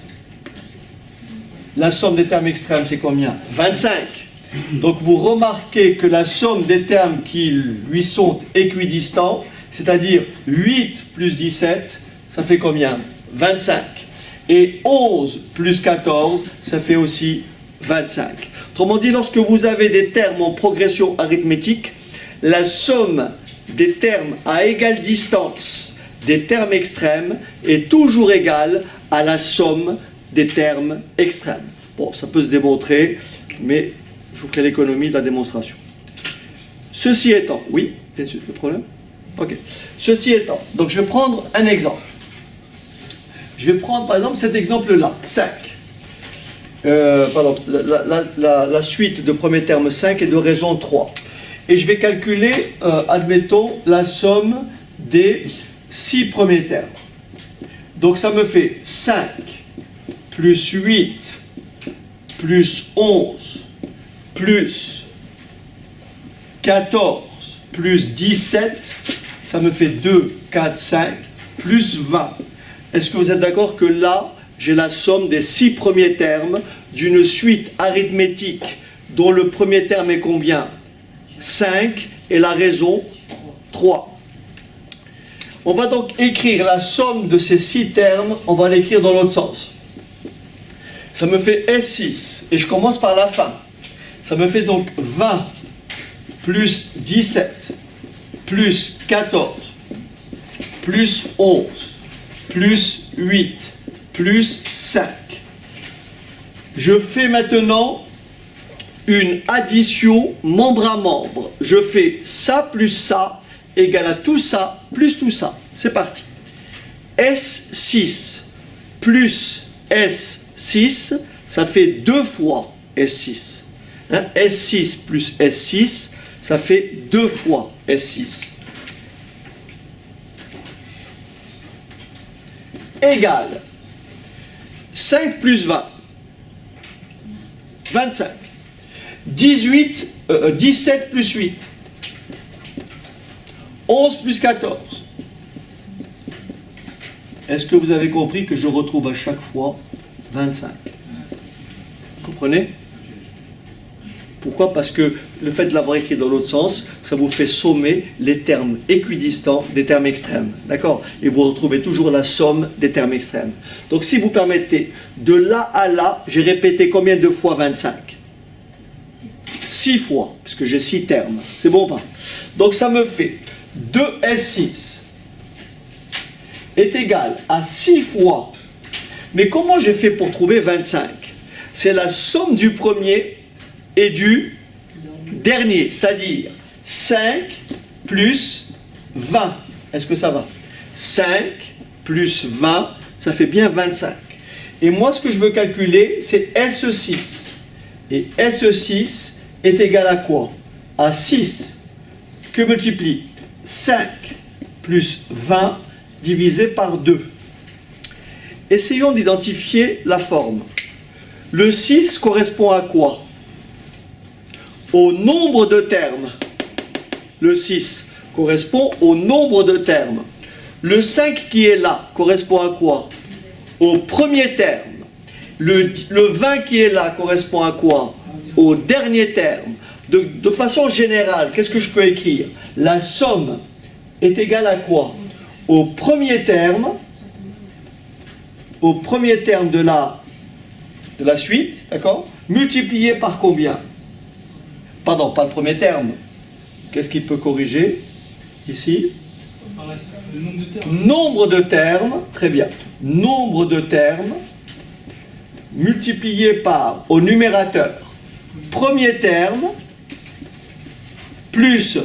La somme des termes extrêmes, c'est combien? 25. Donc vous remarquez que la somme des termes qui lui sont équidistants, c'est-à-dire 8 plus 17, ça fait combien? 25. Et 11 plus 14, ça fait aussi 25. Autrement dit, lorsque vous avez des termes en progression arithmétique, la somme des termes à égale distance des termes extrêmes est toujours égale à la somme des termes extrêmes. Bon, ça peut se démontrer, mais je vous ferai l'économie de la démonstration. Ceci étant, oui, bien sûr, le problème? Ok. Ceci étant, donc je vais prendre un exemple. Je vais prendre par exemple cet exemple-là, 5. Pardon, la suite de premier terme 5 est de raison 3. Et je vais calculer, admettons, la somme des 6 premiers termes. Donc ça me fait 5 plus 8 plus 11 plus 14 plus 17, ça me fait 2, 4, 5, plus 20. Est-ce que vous êtes d'accord que là, j'ai la somme des 6 premiers termes d'une suite arithmétique dont le premier terme est combien? 5 et la raison 3. On va donc écrire la somme de ces 6 termes, on va l'écrire dans l'autre sens. Ça me fait S6, et je commence par la fin. Ça me fait donc 20 plus 17, plus 14, plus 11, plus 8, plus 5. Je fais maintenant une addition membre à membre. Je fais ça plus ça égale à tout ça plus tout ça. C'est parti. S6 plus S6, ça fait 2 fois S6. Hein? S6 plus S6, ça fait 2 fois S6. Égale 5 plus 20, 25. 17 plus 8, 11 plus 14. Est-ce que vous avez compris que je retrouve à chaque fois 25? Vous comprenez? Pourquoi? Parce que le fait de l'avoir écrit dans l'autre sens, ça vous fait sommer les termes équidistants des termes extrêmes. D'accord? Et vous retrouvez toujours la somme des termes extrêmes. Donc si vous permettez, de là à là, j'ai répété combien de fois 25? 6 fois, puisque j'ai 6 termes. C'est bon ou pas? Donc ça me fait 2S6 est égal à 6 fois. Mais comment j'ai fait pour trouver 25? C'est la somme du premier et du dernier, c'est-à-dire 5 plus 20. Est-ce que ça va? 5 plus 20, ça fait bien 25. Et moi, ce que je veux calculer, c'est S6. Et S6 est égal à quoi? À 6 que multiplie 5 plus 20 divisé par 2. Essayons d'identifier la forme. Le 6 correspond à quoi? Au nombre de termes. Le 6 correspond au nombre de termes. Le 5 qui est là correspond à quoi? Au premier terme. Le 20 qui est là correspond à quoi? Au dernier terme. De façon générale, qu'est-ce que je peux écrire? La somme est égale à quoi? Au premier terme de la suite, d'accord? Multiplié par combien? Pardon, pas le premier terme. Qu'est-ce qu'il peut corriger ici? Le nombre de termes. Nombre de termes, très bien. Nombre de termes multiplié par, au numérateur, premier terme plus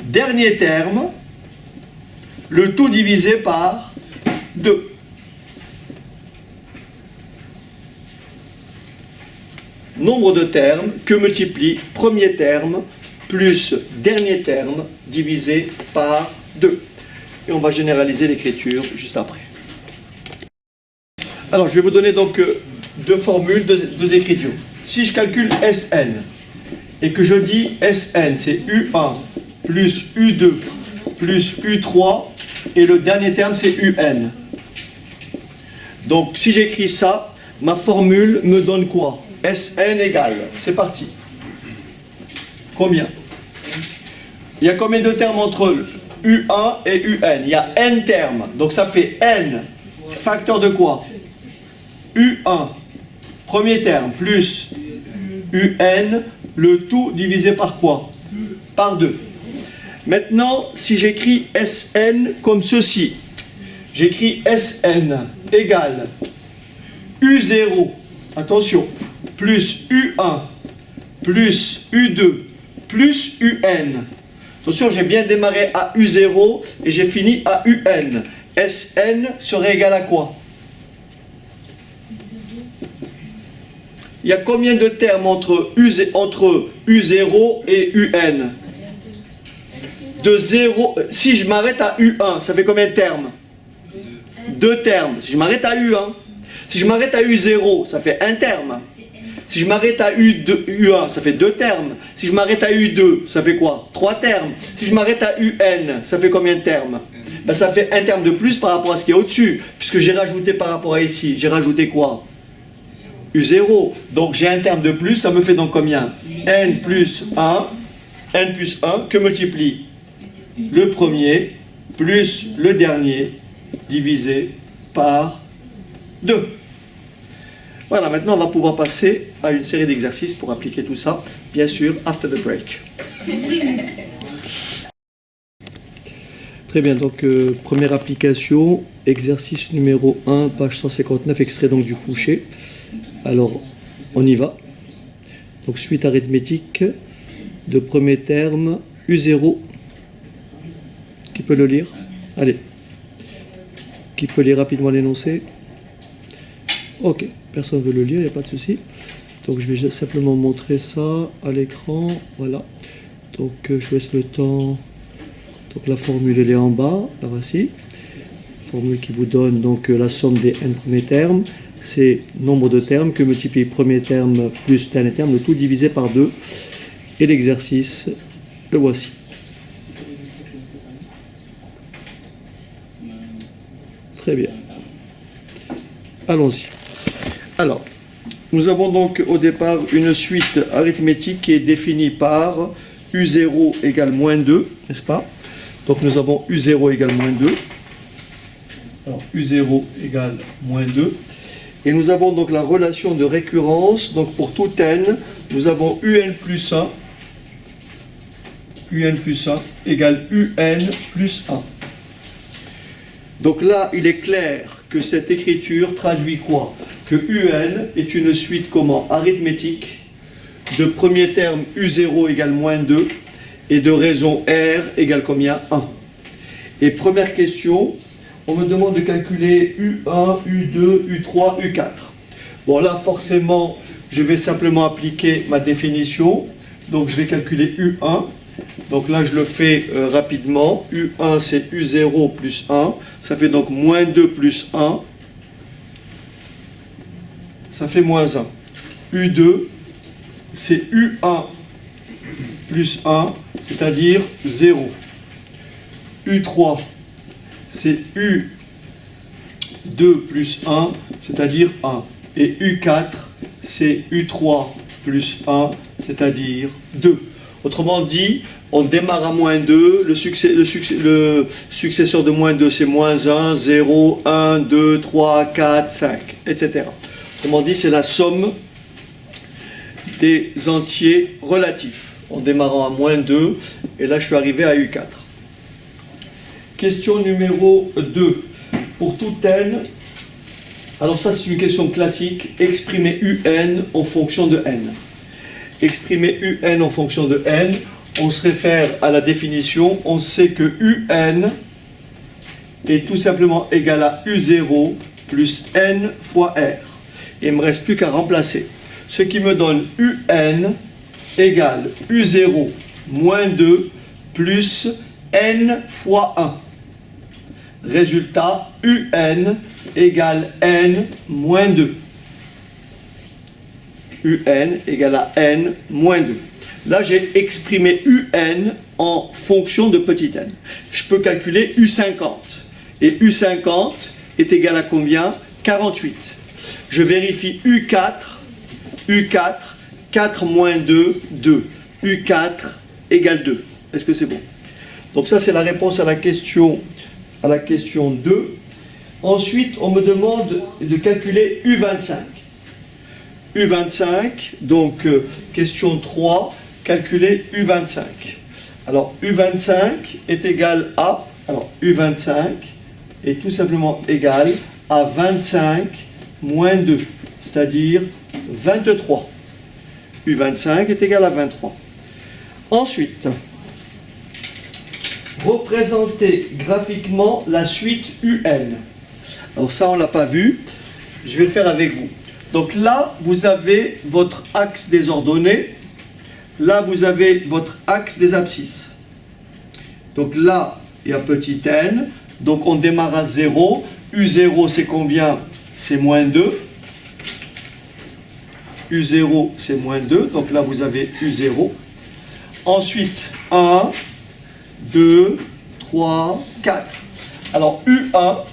dernier terme, le tout divisé par 2. Nombre de termes que multiplie premier terme plus dernier terme divisé par 2. Et on va généraliser l'écriture juste après. Alors, je vais vous donner donc deux formules, deux écritures. Si je calcule Sn et que je dis Sn, c'est U1 plus U2 plus U3 et le dernier terme c'est UN. Donc, si j'écris ça, ma formule me donne quoi? Sn égale, c'est parti. Combien? Il y a combien de termes entre U1 et UN? Il y a N termes, donc ça fait N facteur de quoi? U1, premier terme, plus UN, le tout divisé par quoi? Par 2. Maintenant, si j'écris Sn comme ceci, j'écris Sn égale U0, attention, plus U1, plus U2, plus UN. Attention, j'ai bien démarré à U0 et j'ai fini à UN. Sn serait égal à quoi? Il y a combien de termes entre U0 et UN? De 0, si je m'arrête à U1, ça fait combien de termes? 2 termes. Si je m'arrête à U1, si je m'arrête à U0, ça fait 1 terme. Si je m'arrête à U1, ça fait 2 termes. Si je m'arrête à U2, ça fait quoi? 3 termes. Si je m'arrête à UN, ça fait combien de termes? Ben, ça fait 1 terme de plus par rapport à ce qui est au-dessus, puisque j'ai rajouté par rapport à ici. J'ai rajouté quoi? U0. Donc j'ai un terme de plus, ça me fait donc combien? N plus 1. N plus 1 que multiplie le premier plus le dernier divisé par 2. Voilà, maintenant on va pouvoir passer à une série d'exercices pour appliquer tout ça, bien sûr, after the break. Très bien, donc première application, exercice numéro 1, page 159, extrait donc du Fouché. Alors, on y va. Donc, suite arithmétique de premier terme, U0. Qui peut le lire? Allez. Qui peut lire rapidement l'énoncé? Ok, personne ne veut le lire, il n'y a pas de souci. Donc, je vais simplement montrer ça à l'écran. Voilà. Donc, je laisse le temps. Donc, la formule, elle est en bas. La voici. Formule qui vous donne donc la somme des n premiers termes. C'est nombre de termes que multiplie premier terme plus dernier terme, le tout divisé par 2. Et l'exercice, le voici. Très bien. Allons-y. Alors, nous avons donc au départ une suite arithmétique qui est définie par U0 égale moins 2, n'est-ce pas? Donc nous avons U0 égale moins 2. Alors, U0 égale moins 2. Et nous avons donc la relation de récurrence. Donc pour tout n, nous avons un plus 1. Un plus 1 égale un plus 1. Donc là, il est clair que cette écriture traduit quoi? Que un est une suite comment? Arithmétique de premier terme U0 égale moins 2 et de raison R égale combien? 1. Et première question, on me demande de calculer U1, U2, U3, U4. Bon là, forcément, je vais simplement appliquer ma définition. Donc je vais calculer U1. Donc là, je le fais rapidement. U1, c'est U0 plus 1. Ça fait donc moins 2 plus 1. Ça fait moins 1. U2, c'est U1 plus 1, c'est-à-dire 0. U3, c'est U2 plus 1, c'est-à-dire 1. Et U4, c'est U3 plus 1, c'est-à-dire 2. Autrement dit, on démarre à moins 2, le successeur de moins 2, c'est moins 1, 0, 1, 2, 3, 4, 5, etc. Autrement dit, c'est la somme des entiers relatifs. En démarrant à moins 2, et là je suis arrivé à U4. Question numéro 2. Pour tout n, alors ça c'est une question classique, exprimer un en fonction de n. Exprimer un en fonction de n, on se réfère à la définition, on sait que un est tout simplement égal à U0 plus n fois r. Et il ne me reste plus qu'à remplacer. Ce qui me donne un égale U0 moins 2 plus n fois 1. Résultat, un égale n moins 2. un égale à n moins 2. Là, j'ai exprimé un en fonction de petit n. Je peux calculer U50. Et U50 est égal à combien? 48. Je vérifie U4. 4 moins 2, 2. U4 égale 2. Est-ce que c'est bon? Donc ça, c'est la réponse à la question 2. Ensuite, on me demande de calculer U25. U25, donc question 3, calculer U25. Alors, U25 est égal à... Alors, U25 est tout simplement égal à 25 moins 2, c'est-à-dire 23. U25 est égal à 23. Ensuite, représenter graphiquement la suite UN. Alors ça, on ne l'a pas vu. Je vais le faire avec vous. Donc là, vous avez votre axe des ordonnées. Là, vous avez votre axe des abscisses. Donc là, il y a petit n. Donc on démarre à 0. U0, c'est combien? C'est moins 2. U0, c'est moins 2. Donc là, vous avez U0. Ensuite, 1, 2, 3, 4. Alors, U1,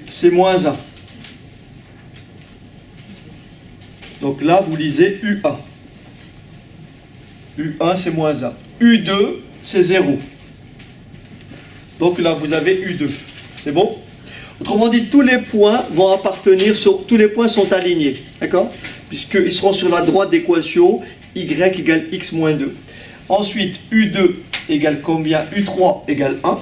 c'est moins 1. Donc là, vous lisez U1. U1, c'est moins 1. U2, c'est 0. Donc là, vous avez U2. C'est bon? Autrement dit, tous les points vont appartenir, tous les points sont alignés. D'accord? Puisqu'ils seront sur la droite d'équation y égale x moins 2. Ensuite, U2 égale combien? U3 égale 1.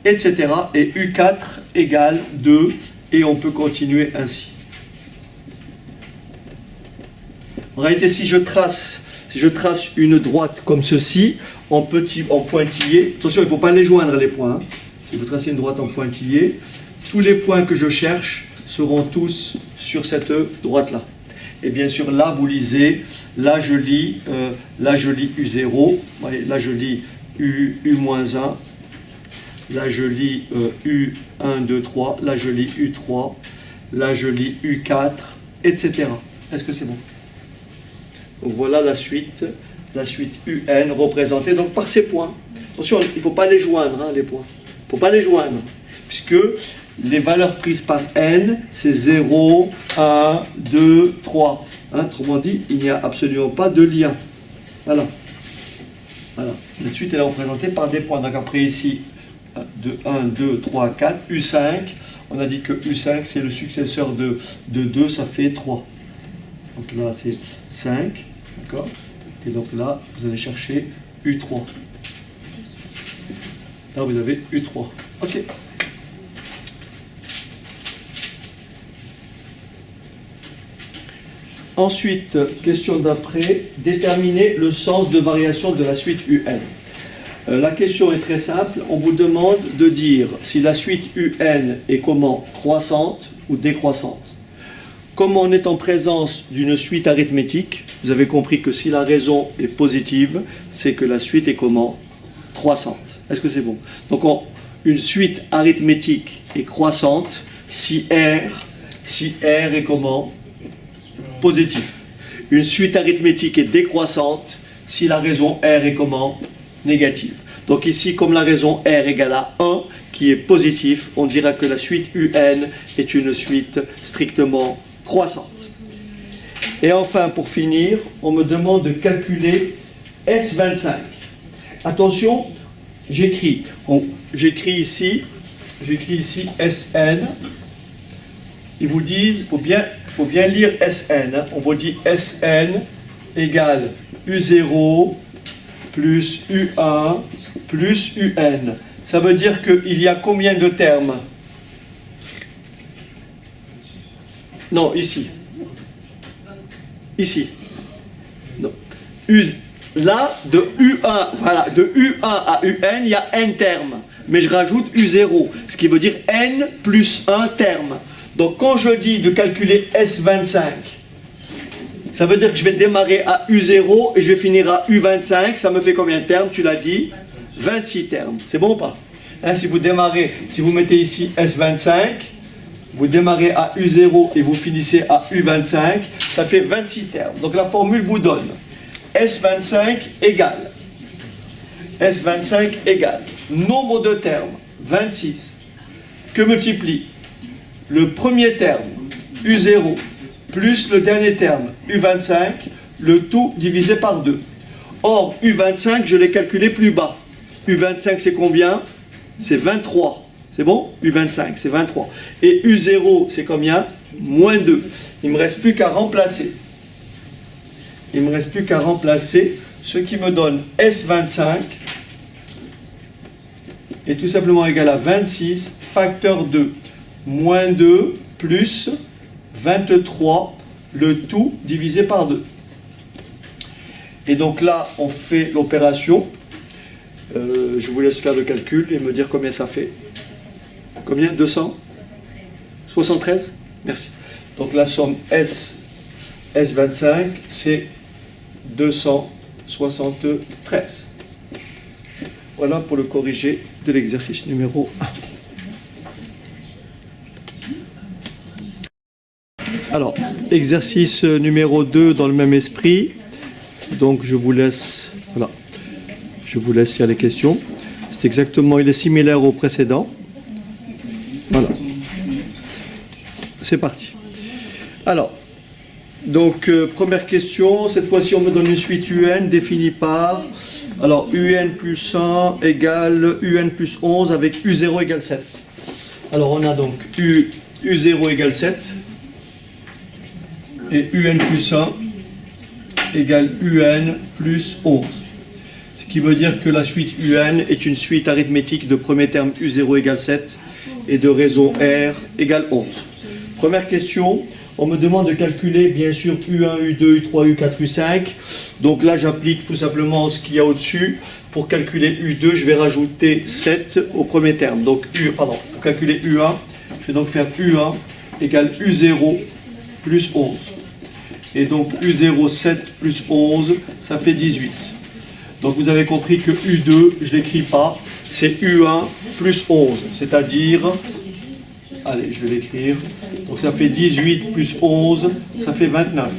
Etc. Et U4 égale 2. Et on peut continuer ainsi. En réalité, si je trace une droite comme ceci, en pointillé, attention, il ne faut pas les joindre les points. Hein. Si vous tracez une droite en pointillé, tous les points que je cherche seront tous sur cette droite-là. Et bien sûr, là, vous lisez, là, je lis U0, voyez, là, je lis U-1, là, je lis U1, 2, 3, là, je lis U3, là, je lis U4, etc. Est-ce que c'est bon? Donc voilà la suite UN représentée donc par ces points. Attention, il ne faut pas les joindre, hein, les points. Il ne faut pas les joindre, puisque les valeurs prises par n, c'est 0, 1, 2, 3. Hein, autrement dit, il n'y a absolument pas de lien. Voilà. Voilà. La suite elle est représentée par des points. Donc après ici, 1, 2, 3, 4, U5. On a dit que U5, c'est le successeur de 2, ça fait 3. Donc là, c'est 5. D'accord? Et donc là, vous allez chercher U3. Là, vous avez U3. OK. Ensuite, question d'après, déterminer le sens de variation de la suite UN. La question est très simple. On vous demande de dire si la suite UN est comment? Croissante ou décroissante. Comme on est en présence d'une suite arithmétique, vous avez compris que si la raison est positive, c'est que la suite est comment? Croissante. Est-ce que c'est bon? Donc une suite arithmétique est croissante si R est comment? Positif. Une suite arithmétique est décroissante si la raison R est comment? Négative. Donc ici, comme la raison R égale à 1, qui est positif, on dira que la suite UN est une suite strictement croissante. Et enfin, pour finir, on me demande de calculer S25. Attention, j'écris ici SN. Ils vous disent, il faut bien lire SN. Hein. On vous dit SN égale U0 plus U1 plus UN. Ça veut dire qu'il y a combien de termes? Non, ici. Ici. Non. Là, de U1, voilà, de U1 à UN, il y a n termes. Mais je rajoute U0, ce qui veut dire n plus 1 terme. Donc quand je dis de calculer S25, ça veut dire que je vais démarrer à U0 et je vais finir à U25. Ça me fait combien de termes? Tu l'as dit? 26 termes. C'est bon ou pas? Hein, si vous mettez ici S25, vous démarrez à U0 et vous finissez à U25, ça fait 26 termes. Donc la formule vous donne S25 égale nombre de termes, 26, que multiplie le premier terme, U0, plus le dernier terme, U25, le tout divisé par 2. Or, U25, je l'ai calculé plus bas. U25, c'est combien? C'est 23. C'est bon? U25, c'est 23. Et U0, c'est combien? Moins 2. Il ne me reste plus qu'à remplacer. Ce qui me donne S25 est tout simplement égal à 26 facteur 2 moins 2 plus 23, le tout divisé par 2. Et donc là, on fait l'opération. je vous laisse faire le calcul et me dire combien ça fait. Combien? 200? 73? Merci. Donc la somme S25, c'est 273. Voilà pour le corrigé de l'exercice numéro 1. Alors, exercice numéro 2 dans le même esprit. Donc je vous laisse, voilà, je vous laisse il y a les questions. C'est exactement, il est similaire au précédent. Voilà. C'est parti. Alors, donc première question, cette fois-ci on me donne une suite UN définie par, alors UN plus 1 égale UN plus 11 avec U0 égale 7. Alors on a donc U0 égale 7 et UN plus 1 égale UN plus 11. Ce qui veut dire que la suite UN est une suite arithmétique de premier terme U0 égale 7 et de raison R égale 11. Première question, on me demande de calculer bien sûr U1, U2, U3, U4, U5. Donc là j'applique tout simplement ce qu'il y a au-dessus. Pour calculer U2, je vais rajouter 7 au premier terme. Donc pour calculer U1, je vais donc faire U1 égale U0 plus 11. Et donc U0, 7 plus 11, ça fait 18. Donc vous avez compris que U2, je ne l'écris pas, c'est U1 plus 11, c'est-à-dire, allez, je vais l'écrire, donc ça fait 18 plus 11, ça fait 29.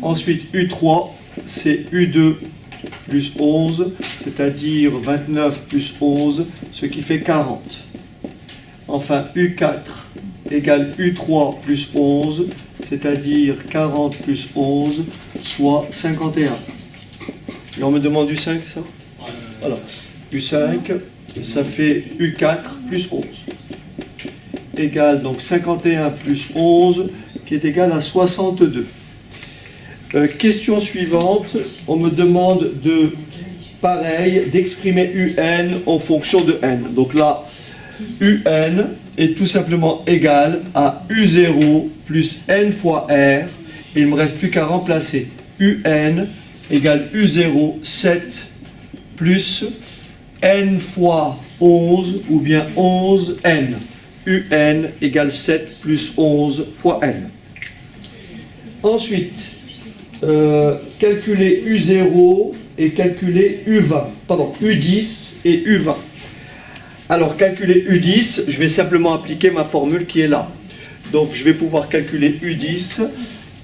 Ensuite, U3, c'est U2 plus 11, c'est-à-dire 29 plus 11, ce qui fait 40. Enfin, U4 égale U3 plus 11, c'est-à-dire 40 plus 11, soit 51. Et on me demande U5, c'est ça? Voilà. U5, ça fait U4 plus 11. Égale donc 51 plus 11, qui est égal à 62. Question suivante, on me demande de, pareil, d'exprimer UN en fonction de N. Donc là, UN est tout simplement égal à U0 plus N fois R, et il ne me reste plus qu'à remplacer. UN égale U0, 7 plus N fois 11, ou bien 11N. UN égale 7 plus 11 fois N. Ensuite, calculer U0 et calculer U20. Pardon, U10 et U20. Alors, calculer U10, je vais simplement appliquer ma formule qui est là. Donc, je vais pouvoir calculer U10.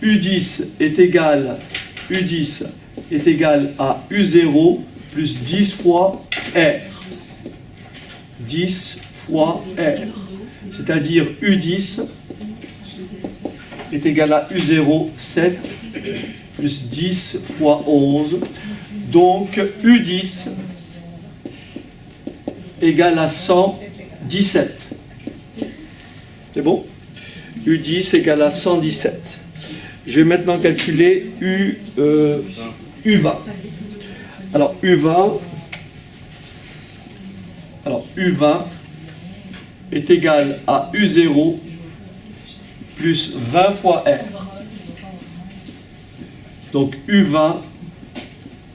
U10 est égal à U0 plus 10 fois R. 10 fois R. C'est-à-dire U10 est égal à U0, 7 plus 10 fois 11. Donc, U10 égale à 117. C'est bon? U10 égale à 117. Je vais maintenant calculer U20. Alors, U20 est égal à U0 plus 20 fois R. Donc, U20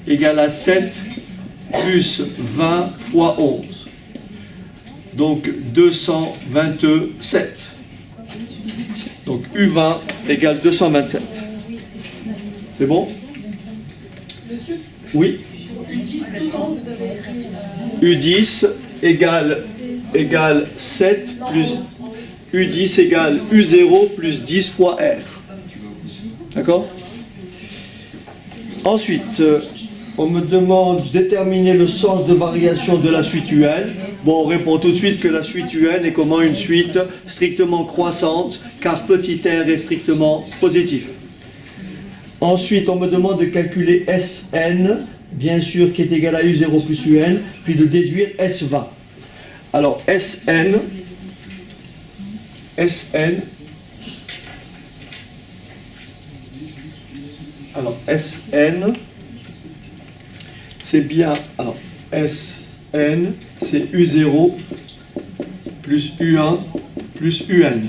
égale à 7 plus 20 fois 11. Donc 227. Donc U20 égale 227. C'est bon? Oui. U10 égale 7 plus U10 égale U0 plus 10 fois R. D'accord? Ensuite, on me demande de déterminer le sens de variation de la suite UN. Bon, on répond tout de suite que la suite UN est comment une suite strictement croissante, car petit r est strictement positif. Ensuite, on me demande de calculer Sn, bien sûr, qui est égal à U0 plus UN, puis de déduire S20. Alors, Sn, c'est bien, alors Sn, c'est U0 plus U1 plus UN.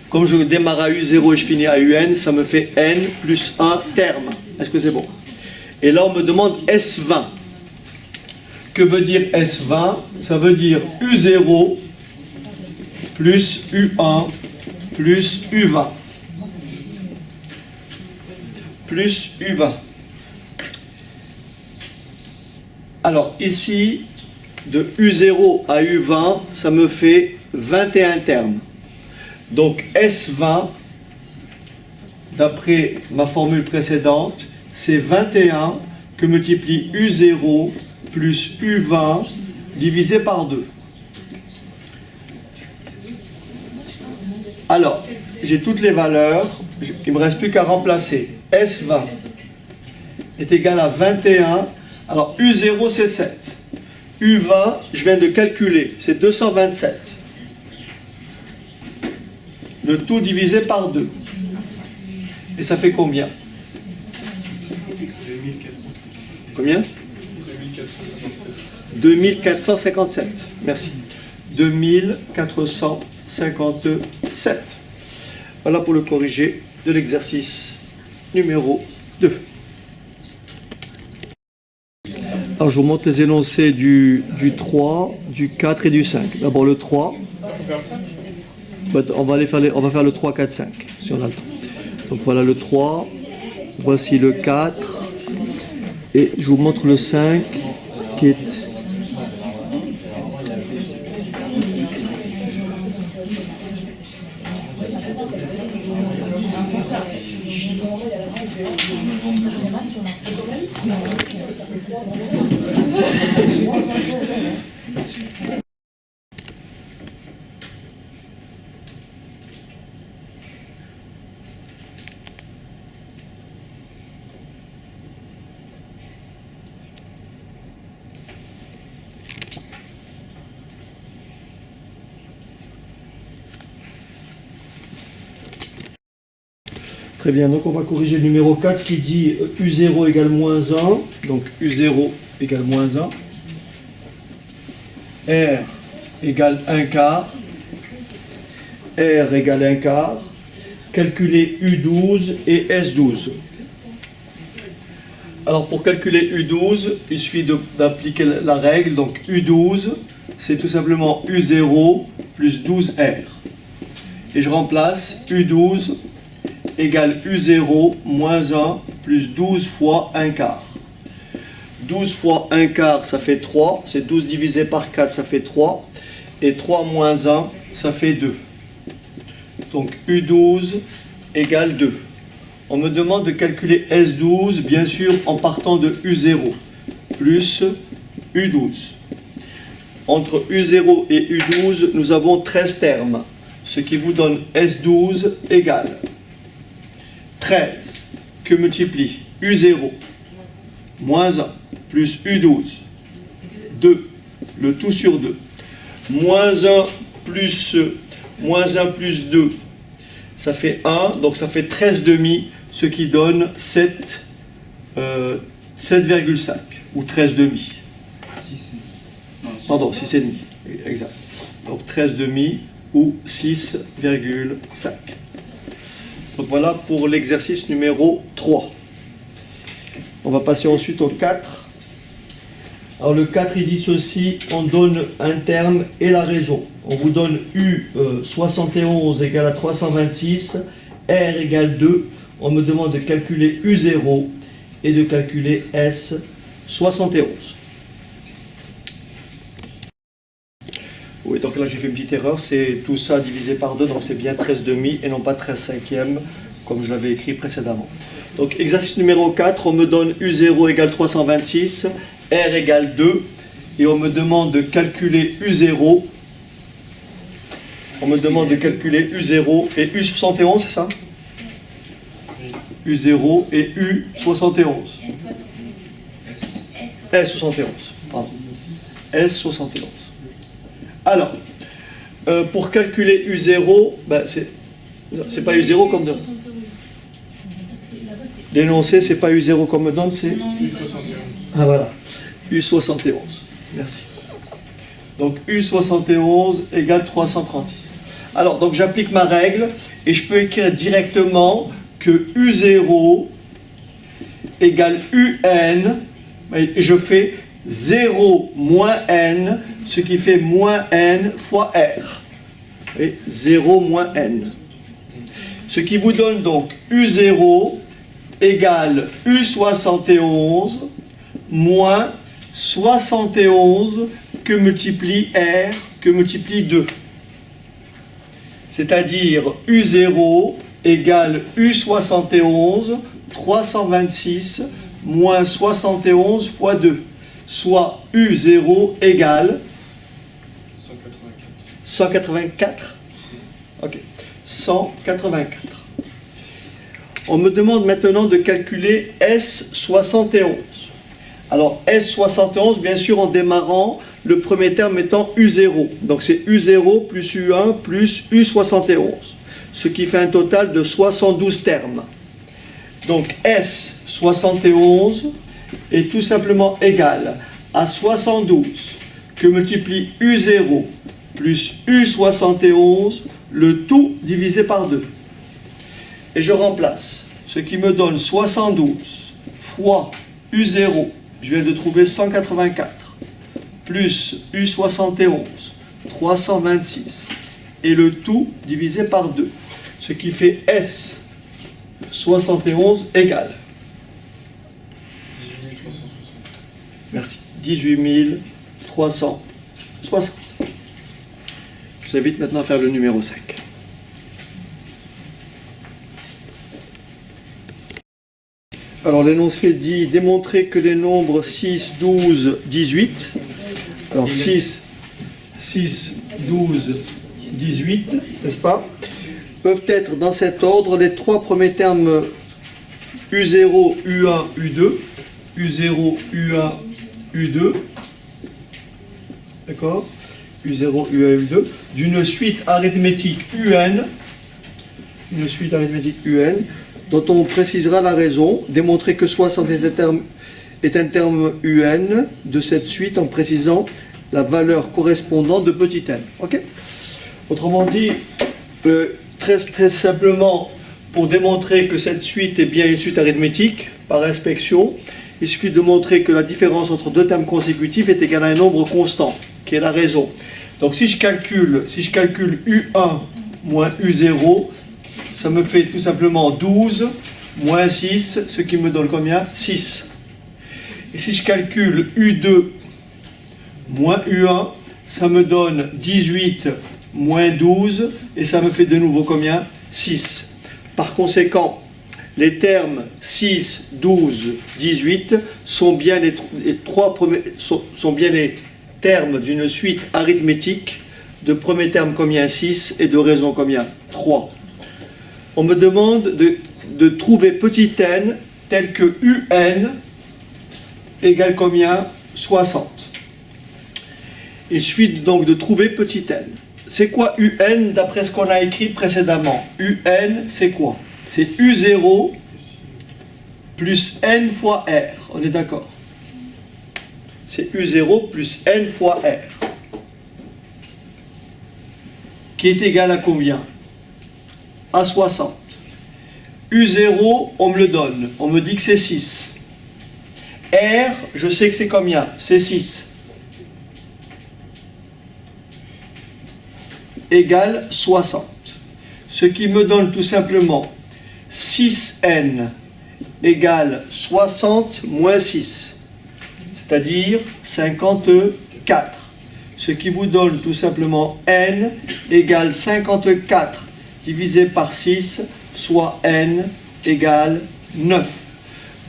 Comme je démarre à U0 et je finis à UN, ça me fait N plus 1 terme. Est-ce que c'est bon? Et là, on me demande S20. Que veut dire S20? Ça veut dire U0 plus U1 plus U20 plus U20. Alors ici, de U0 à U20, ça me fait 21 termes. Donc S20, d'après ma formule précédente, c'est 21 que multiplie U0 plus U20 divisé par 2. Alors, j'ai toutes les valeurs, il ne me reste plus qu'à remplacer. S20 est égal à 21, alors U0 c'est 7. U20, je viens de calculer, c'est 227. Le tout divisé par 2. Et ça fait combien? Combien? 2457. Merci. 2457. Voilà pour le corrigé de l'exercice numéro 2. Alors je vous montre les énoncés du 3, du 4 et du 5. D'abord le 3. On va faire le 3, 4, 5, si on a le temps. Donc voilà le 3, voici le 4, et je vous montre le 5 qui est... Très bien, donc on va corriger le numéro 4 qui dit U0 égale moins 1. Donc U0 égale moins 1. R égale 1 quart. R égale 1 quart. Calculer U12 et S12. Alors pour calculer U12, il suffit d'appliquer la règle. Donc U12, c'est tout simplement U0 plus 12R. Et je remplace U12 égale U0 moins 1 plus 12 fois 1 quart. 12 fois 1 quart, ça fait 3. C'est 12 divisé par 4, ça fait 3. Et 3 moins 1, ça fait 2. Donc U12 égale 2. On me demande de calculer S12, bien sûr, en partant de U0 plus U12. Entre U0 et U12, nous avons 13 termes, ce qui vous donne S12 égale 13 que multiplie U0 moins 1 plus U12, 2, le tout sur 2, moins 1 plus 2, ça fait 1, donc ça fait 13 demi, ce qui donne 7,5 ou 13 demi. Pardon, 6 et demi, exact. Donc 13 demi ou 6,5. Donc voilà pour l'exercice numéro 3. On va passer ensuite au 4. Alors le 4, il dit ceci, on donne un terme et la raison. On vous donne U71 égale à 326, R égale 2. On me demande de calculer U0 et de calculer S71. Oui, donc là j'ai fait une petite erreur, c'est tout ça divisé par 2, donc c'est bien 13 demi et non pas 13 cinquièmes, comme je l'avais écrit précédemment. Donc exercice numéro 4, on me donne U0 égale 326, R égale 2, et on me demande de calculer U0. On me demande de calculer U0 et U71, c'est ça? U0 et U71. S71, pardon. S71. Alors, pour calculer U0, ben c'est pas U0 comme donne. L'énoncé, c'est pas U0 comme donne, c'est U71. Ah voilà, U71. Merci. Donc U71 égale 336. Alors, donc j'applique ma règle et je peux écrire directement que U0 égale UN, et je fais 0 moins n, ce qui fait moins n fois r. Et 0 moins n. Ce qui vous donne donc U0 égale U71 moins 71 que multiplie R, que multiplie 2. C'est-à-dire U0 égale U71, 326, moins 71 fois 2. Soit U0 égale 184. Ok. 184. On me demande maintenant de calculer S71. Alors S71, bien sûr, en démarrant, le premier terme étant U0. Donc c'est U0 plus U1 plus U71. Ce qui fait un total de 72 termes. Donc S71 est tout simplement égal à 72 que multiplie U0 plus U71, le tout divisé par 2. Et je remplace, ce qui me donne 72 fois U0, je viens de trouver 184, plus U71, 326, et le tout divisé par 2, ce qui fait S71 égale. Merci. 18 360. Je vous invite maintenant à faire le numéro 5. Alors l'énoncé dit démontrer que les nombres 6, 12, 18. Alors 6, 12, 18, n'est-ce pas, peuvent être dans cet ordre les trois premiers termes U0, U1, U2, U0, U1, U2, d'accord, U0, U1, U2, d'une suite arithmétique UN, dont on précisera la raison, démontrer que 60 est un terme UN de cette suite en précisant la valeur correspondante de petit n. Ok. Autrement dit, très simplement, pour démontrer que cette suite est bien une suite arithmétique, par inspection, il suffit de montrer que la différence entre deux termes consécutifs est égale à un nombre constant, qui est la raison. Donc si je calcule U1 moins U0, ça me fait tout simplement 12 moins 6, ce qui me donne combien? 6. Et si je calcule U2 moins U1, ça me donne 18 moins 12, et ça me fait de nouveau combien? 6. Par conséquent, les termes 6, 12, 18 sont bien les trois premiers, sont bien les termes d'une suite arithmétique de premier terme combien? 6 et de raison combien? 3. On me demande de trouver petit n tel que UN égale combien? 60. Il suffit donc de trouver petit n. C'est quoi UN d'après ce qu'on a écrit précédemment? UN, c'est quoi? C'est U0 plus n fois R. On est d'accord? C'est U0 plus n fois R. Qui est égal à combien? À 60. U0, on me le donne. On me dit que c'est 6. R, je sais que c'est combien? C'est 6. Égale 60. Ce qui me donne tout simplement 6n égale 60 moins 6. C'est-à-dire 54. Ce qui vous donne tout simplement n égale 54 divisé par 6, soit n égale 9.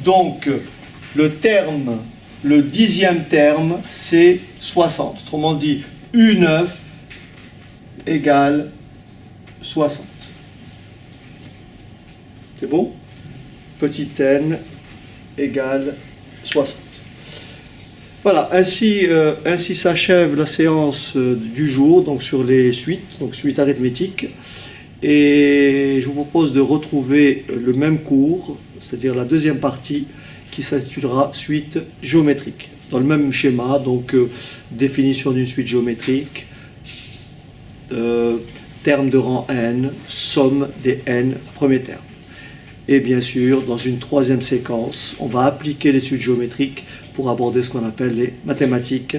Donc, le dixième terme, c'est 60. Autrement dit, U9 égale 60. C'est bon? Petit n égale 60. Voilà, ainsi s'achève la séance du jour, donc sur les suites, donc suites arithmétiques. Et je vous propose de retrouver le même cours, c'est-à-dire la deuxième partie, qui s'intitulera suite géométrique. Dans le même schéma, donc définition d'une suite géométrique, terme de rang n, somme des n premiers termes. Et bien sûr, dans une troisième séquence, on va appliquer les suites géométriques pour aborder ce qu'on appelle les mathématiques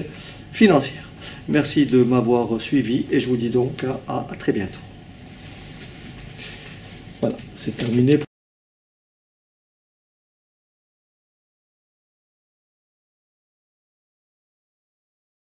financières. Merci de m'avoir suivi et je vous dis donc à très bientôt. Voilà, c'est terminé pour